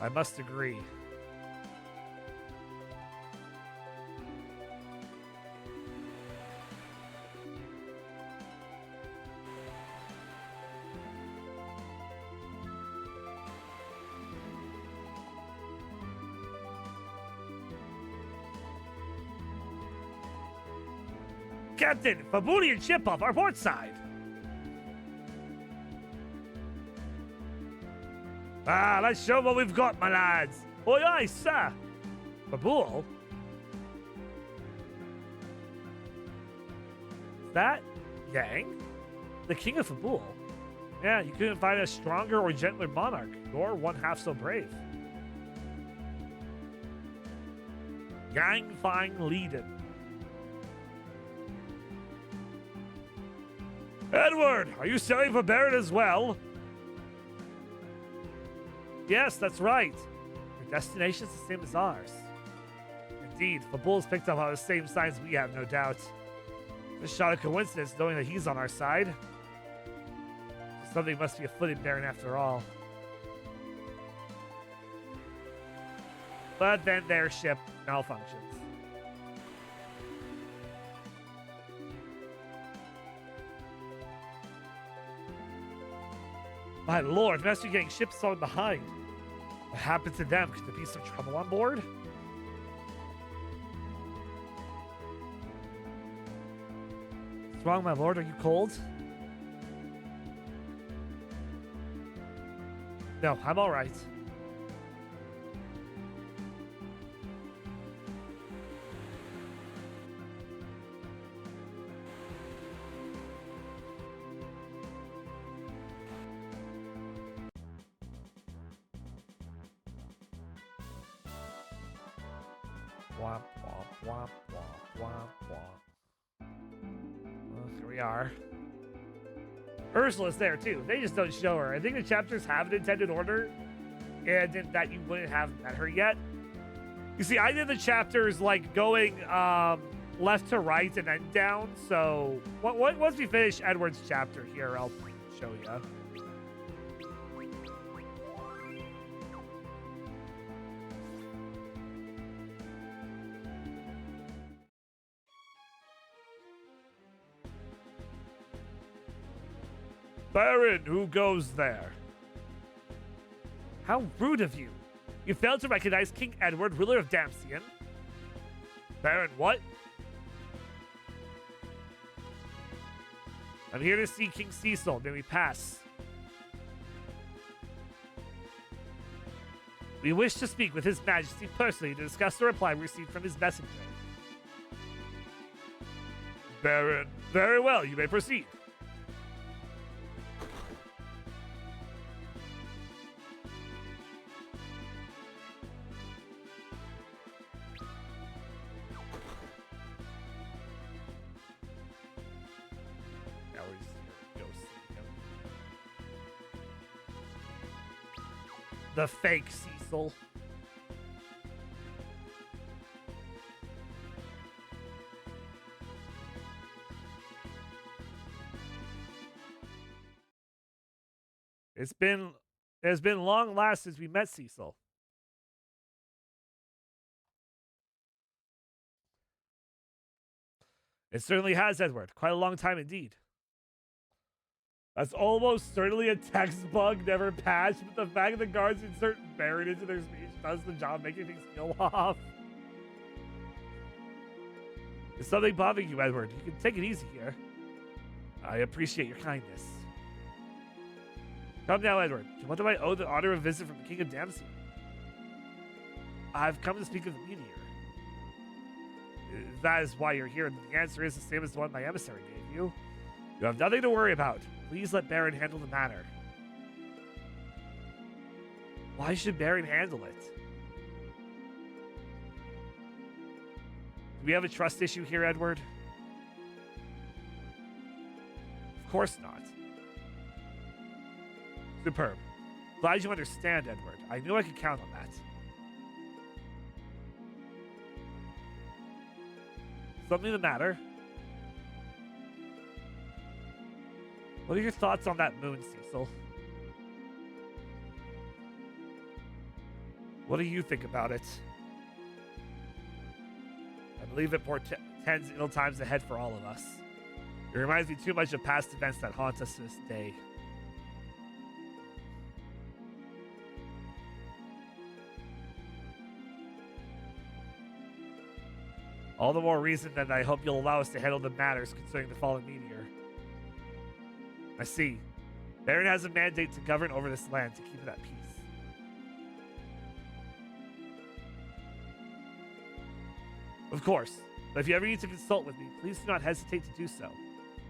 I must agree. Captain, Fabooni and ship off our port side. Let's show what we've got, my lads. Aye, aye, sir. Fabool? Is that Yang? The king of Fabool? Yeah, you couldn't find a stronger or gentler monarch, nor one half so brave. Yang Fang Leiden. Edward, are you sailing for Baron as well? Yes, that's right. Your destination's the same as ours. Indeed, the bull's picked up on the same signs we have, no doubt. Just shot a coincidence knowing that he's on our side. Something must be afoot in Baron after all. But then their ship malfunctions. My lord, must be getting ships falling behind. What happened to them? Could there be some trouble on board? What's wrong, my lord? Are you cold? No, I'm all right. Womp, womp, womp, womp, womp, womp. Well, here we are. Ursula's there too. They just don't show her. I think the chapters have an intended order, and that you wouldn't have met her yet. You see, I did the chapters like going left to right and then down. So once we finish Edward's chapter here, I'll show you. Baron, who goes there? How rude of you. You failed to recognize King Edward, ruler of Damsian. Baron, what? I'm here to see King Cecil. May we pass? We wish to speak with His Majesty personally to discuss the reply we received from his messenger. Baron, very well, you may proceed. The fake Cecil. It's been long last since we met Cecil. It certainly has, Edward. Quite a long time indeed. That's almost certainly a text bug never patched, but the fact that the guards insert Baron into their speech does the job making things feel off. Is something bothering you, Edward? You can take it easy here. I appreciate your kindness. Come now, Edward. To what do I owe the honor of a visit from the King of Damsian? I've come to speak of the meteor. That is why you're here, and the answer is the same as the one my emissary gave you. You have nothing to worry about. Please let Baron handle the matter. Why should Baron handle it? Do we have a trust issue here, Edward? Of course not. Superb. Glad you understand, Edward. I knew I could count on that. Something the matter? What are your thoughts on that moon, Cecil? What do you think about it? I believe it portends ill times ahead for all of us. It reminds me too much of past events that haunt us to this day. All the more reason that I hope you'll allow us to handle the matters concerning the fallen meteor. I see. Baron has a mandate to govern over this land to keep it at peace. Of course, but if you ever need to consult with me, please do not hesitate to do so.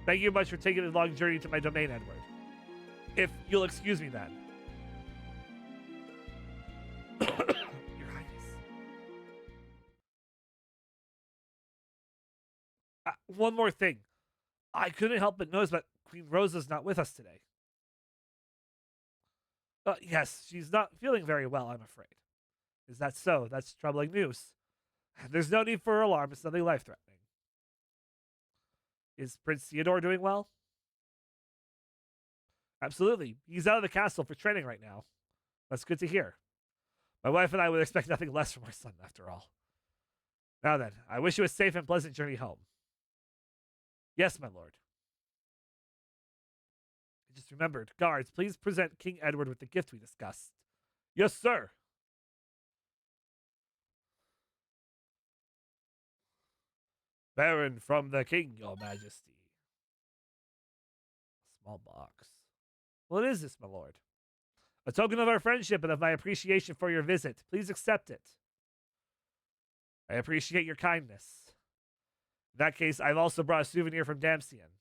Thank you much for taking a long journey to my domain, Edward. If you'll excuse me then. Your Highness. One more thing. I couldn't help but notice that Queen Rosa's not with us today. Yes, she's not feeling very well, I'm afraid. Is that so? That's troubling news. There's no need for alarm. It's nothing life-threatening. Is Prince Theodore doing well? Absolutely. He's out of the castle for training right now. That's good to hear. My wife and I would expect nothing less from our son, after all. Now then, I wish you a safe and pleasant journey home. Yes, my lord. I just remembered. Guards, please present King Edward with the gift we discussed. Yes, sir. Baron from the king, your majesty. A small box. What is this, my lord? A token of our friendship and of my appreciation for your visit. Please accept it. I appreciate your kindness. In that case, I've also brought a souvenir from Damsian.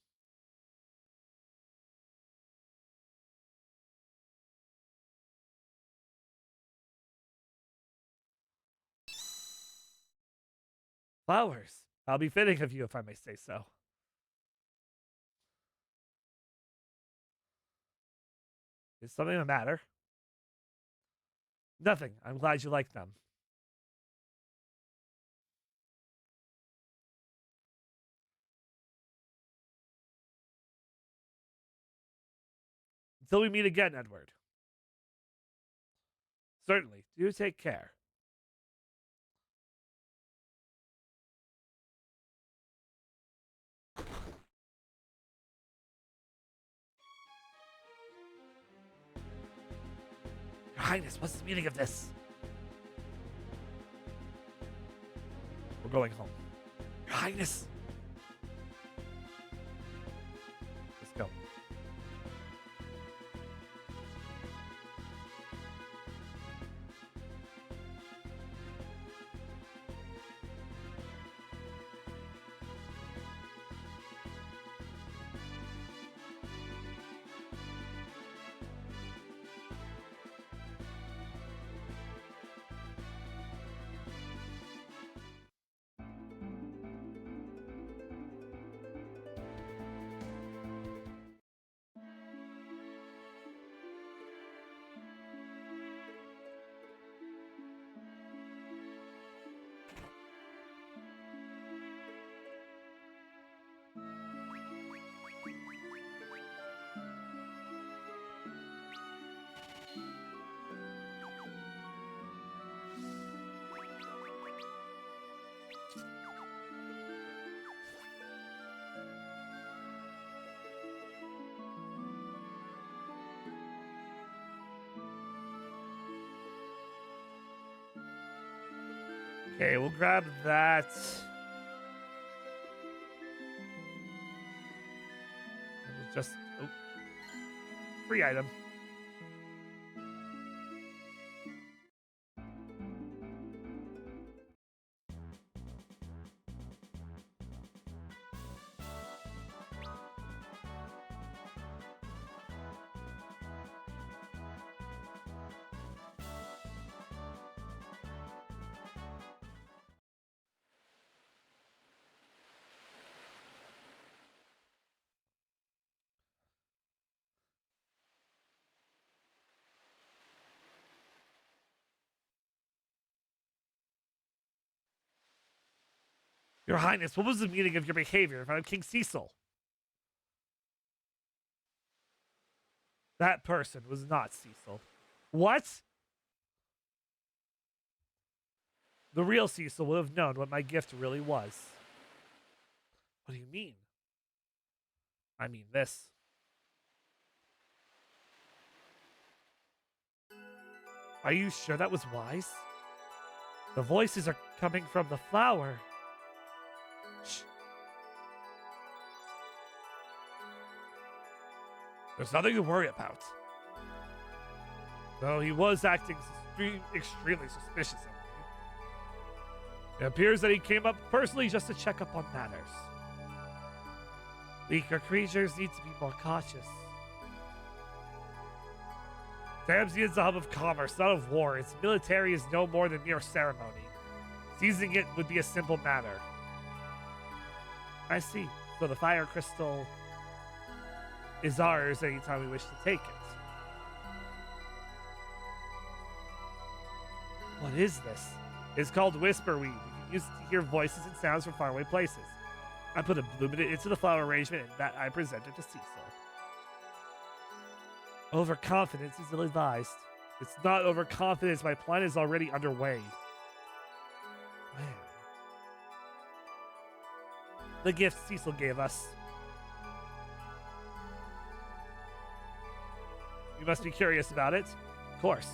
Flowers. How befitting of you, if I may say so. Is something the matter? Nothing. I'm glad you like them. Until we meet again, Edward. Certainly. Do take care. Your Highness, what's the meaning of this? We're going home. Your Highness! Let's go. Okay, we'll grab that. It was just free item. Your Highness, what was the meaning of your behavior in front of King Cecil? That person was not Cecil. What? The real Cecil would have known what my gift really was. What do you mean? I mean this. Are you sure that was wise? The voices are coming from the flower. Shh. There's nothing to worry about. Though he was acting extremely suspicious of me. It appears that he came up personally just to check up on matters. Weaker creatures need to be more cautious. Dempsey is a hub of commerce, not of war. Its military is no more than mere ceremony. Seizing it would be a simple matter. I see. So the fire crystal is ours anytime we wish to take it. What is this? It's called Whisperweed. We can use it to hear voices and sounds from faraway places. I put a luminate into the flower arrangement and that I presented to Cecil. Overconfidence is ill-advised. It's not overconfidence. My plan is already underway. Man. The gift Cecil gave us. You must be curious about it. Of course.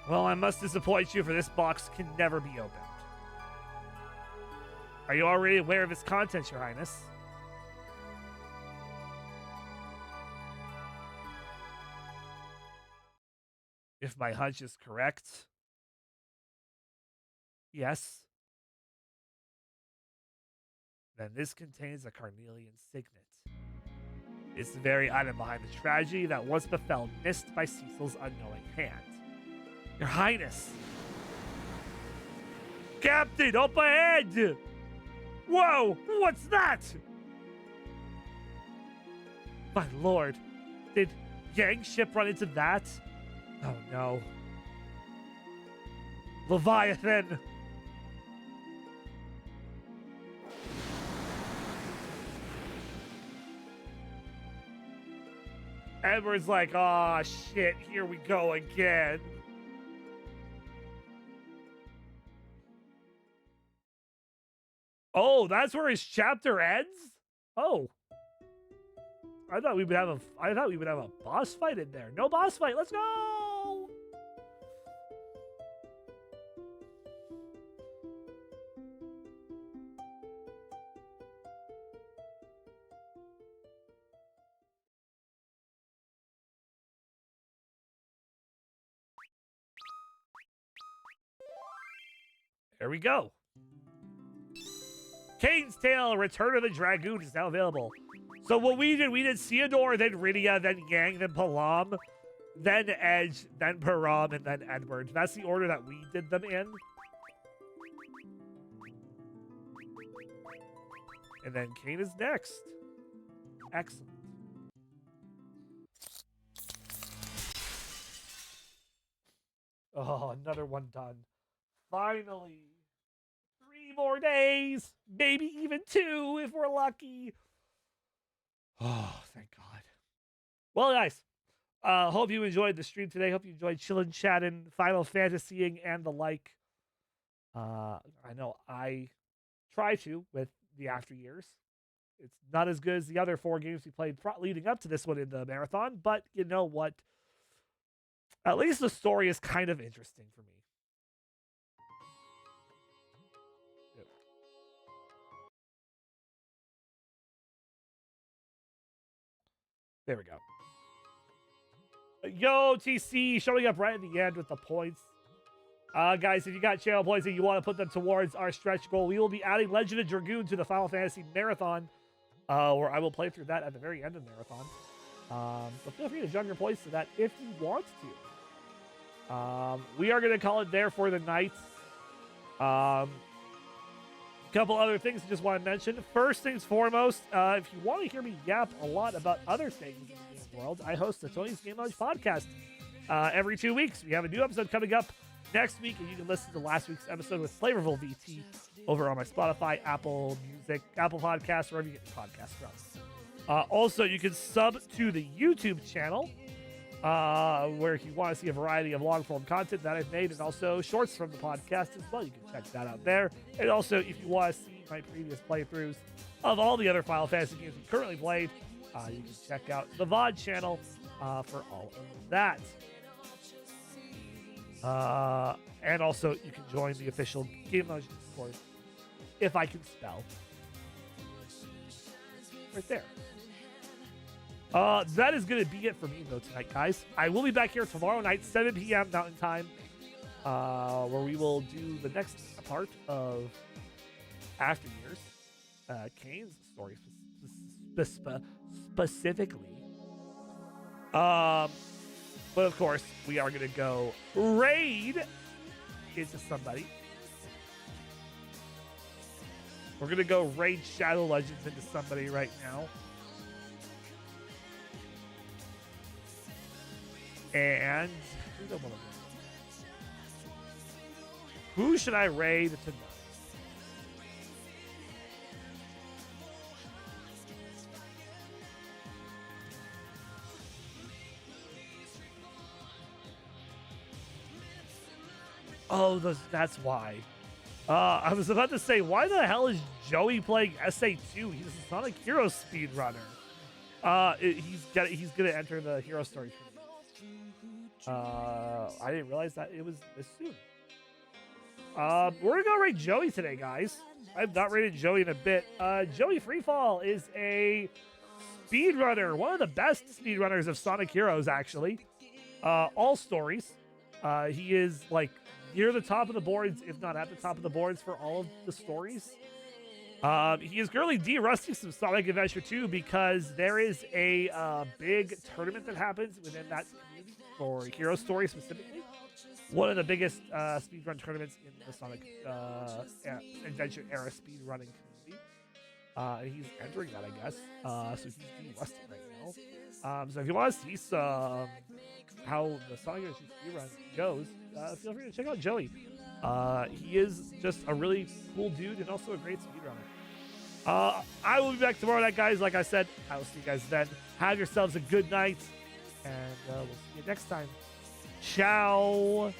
Well, I must disappoint you, for this box can never be opened. Are you already aware of its contents, Your Highness? If my hunch is correct, yes. Then this contains a carnelian signet. It's the very item behind the tragedy that once befell Mist by Cecil's unknowing hand. Your Highness! Captain, up ahead! Whoa! What's that? My lord, did Yang's ship run into that? Oh no. Leviathan! Edward's like, aw, shit, here we go again. Oh, that's where his chapter ends? Oh. I thought we would have a boss fight in there. No boss fight. Let's go. There we go. Kane's Tale, Return of the Dragoon is now available. So what we did Theodore, then Rydia, then Yang, then Palam, then Edge, then Param, and then Edward. That's the order that we did them in. And then Kane is next. Excellent. Oh, another one done. Finally. 3 more days. Maybe even 2 if we're lucky. Oh, thank God. Well, guys, hope you enjoyed the stream today. Hope you enjoyed chilling, chatting, Final Fantasying, and the like. I know I try to with the After Years. It's not as good as the other 4 games we played leading up to this one in the marathon, but you know what? At least the story is kind of interesting for me. There we go. Yo, TC, showing up right at the end with the points. Guys, if you got channel points and you want to put them towards our stretch goal, we will be adding Legend of Dragoon to the Final Fantasy Marathon, where I will play through that at the very end of the marathon. So feel free to jump your points to that if you want to. We are going to call it there for the night. Couple other things I just want to mention. First things foremost, if you want to hear me yap a lot about other things in the game world, I host the Tony's Game Lounge podcast every 2 weeks. We have a new episode coming up next week, and you can listen to last week's episode with Flavorful VT over on my Spotify, Apple Music, Apple Podcasts, wherever you get your podcasts from. Also, you can sub to the YouTube channel, where if you want to see a variety of long-form content that I've made, and also shorts from the podcast as well, you can check that out there. And also, if you want to see my previous playthroughs of all the other Final Fantasy games we currently played, you can check out the VOD channel for all of that. And also, you can join the official Game Lounge Discord, if I can spell. Right there. That is going to be it for me, though, tonight, guys. I will be back here tomorrow night, 7 p.m. Mountain Time, where we will do the next part of After Years, Kane's story specifically. But of course, we are gonna go raid into somebody. We're gonna go raid Shadow Legends into somebody right now. And who should I raid tonight? Oh, that's why. I was about to say, why the hell is Joey playing SA2? He's a Sonic Hero speedrunner. He's gonna enter the hero story for me. I didn't realize that it was this soon. We're gonna go raid Joey today, guys. I've not rated Joey in a bit. Joey Freefall is a speedrunner, one of the best speedrunners of Sonic Heroes, actually. All stories. He is like near the top of the boards, if not at the top of the boards for all of the stories. He is currently de-rusting some Sonic Adventure 2 because there is a big tournament that happens within that community for Hero Story specifically. One of the biggest speedrun tournaments in the Sonic Adventure era speedrunning community. He's entering that, I guess. So he's de-rusting right now. So if you want to see some how the Sonic Adventure speedrun goes, feel free to check out Joey. He is just a really cool dude and also a great speedrunner. I will be back tomorrow night, guys. Like I said, I will see you guys then. Have yourselves a good night, and we'll see you next time. Ciao.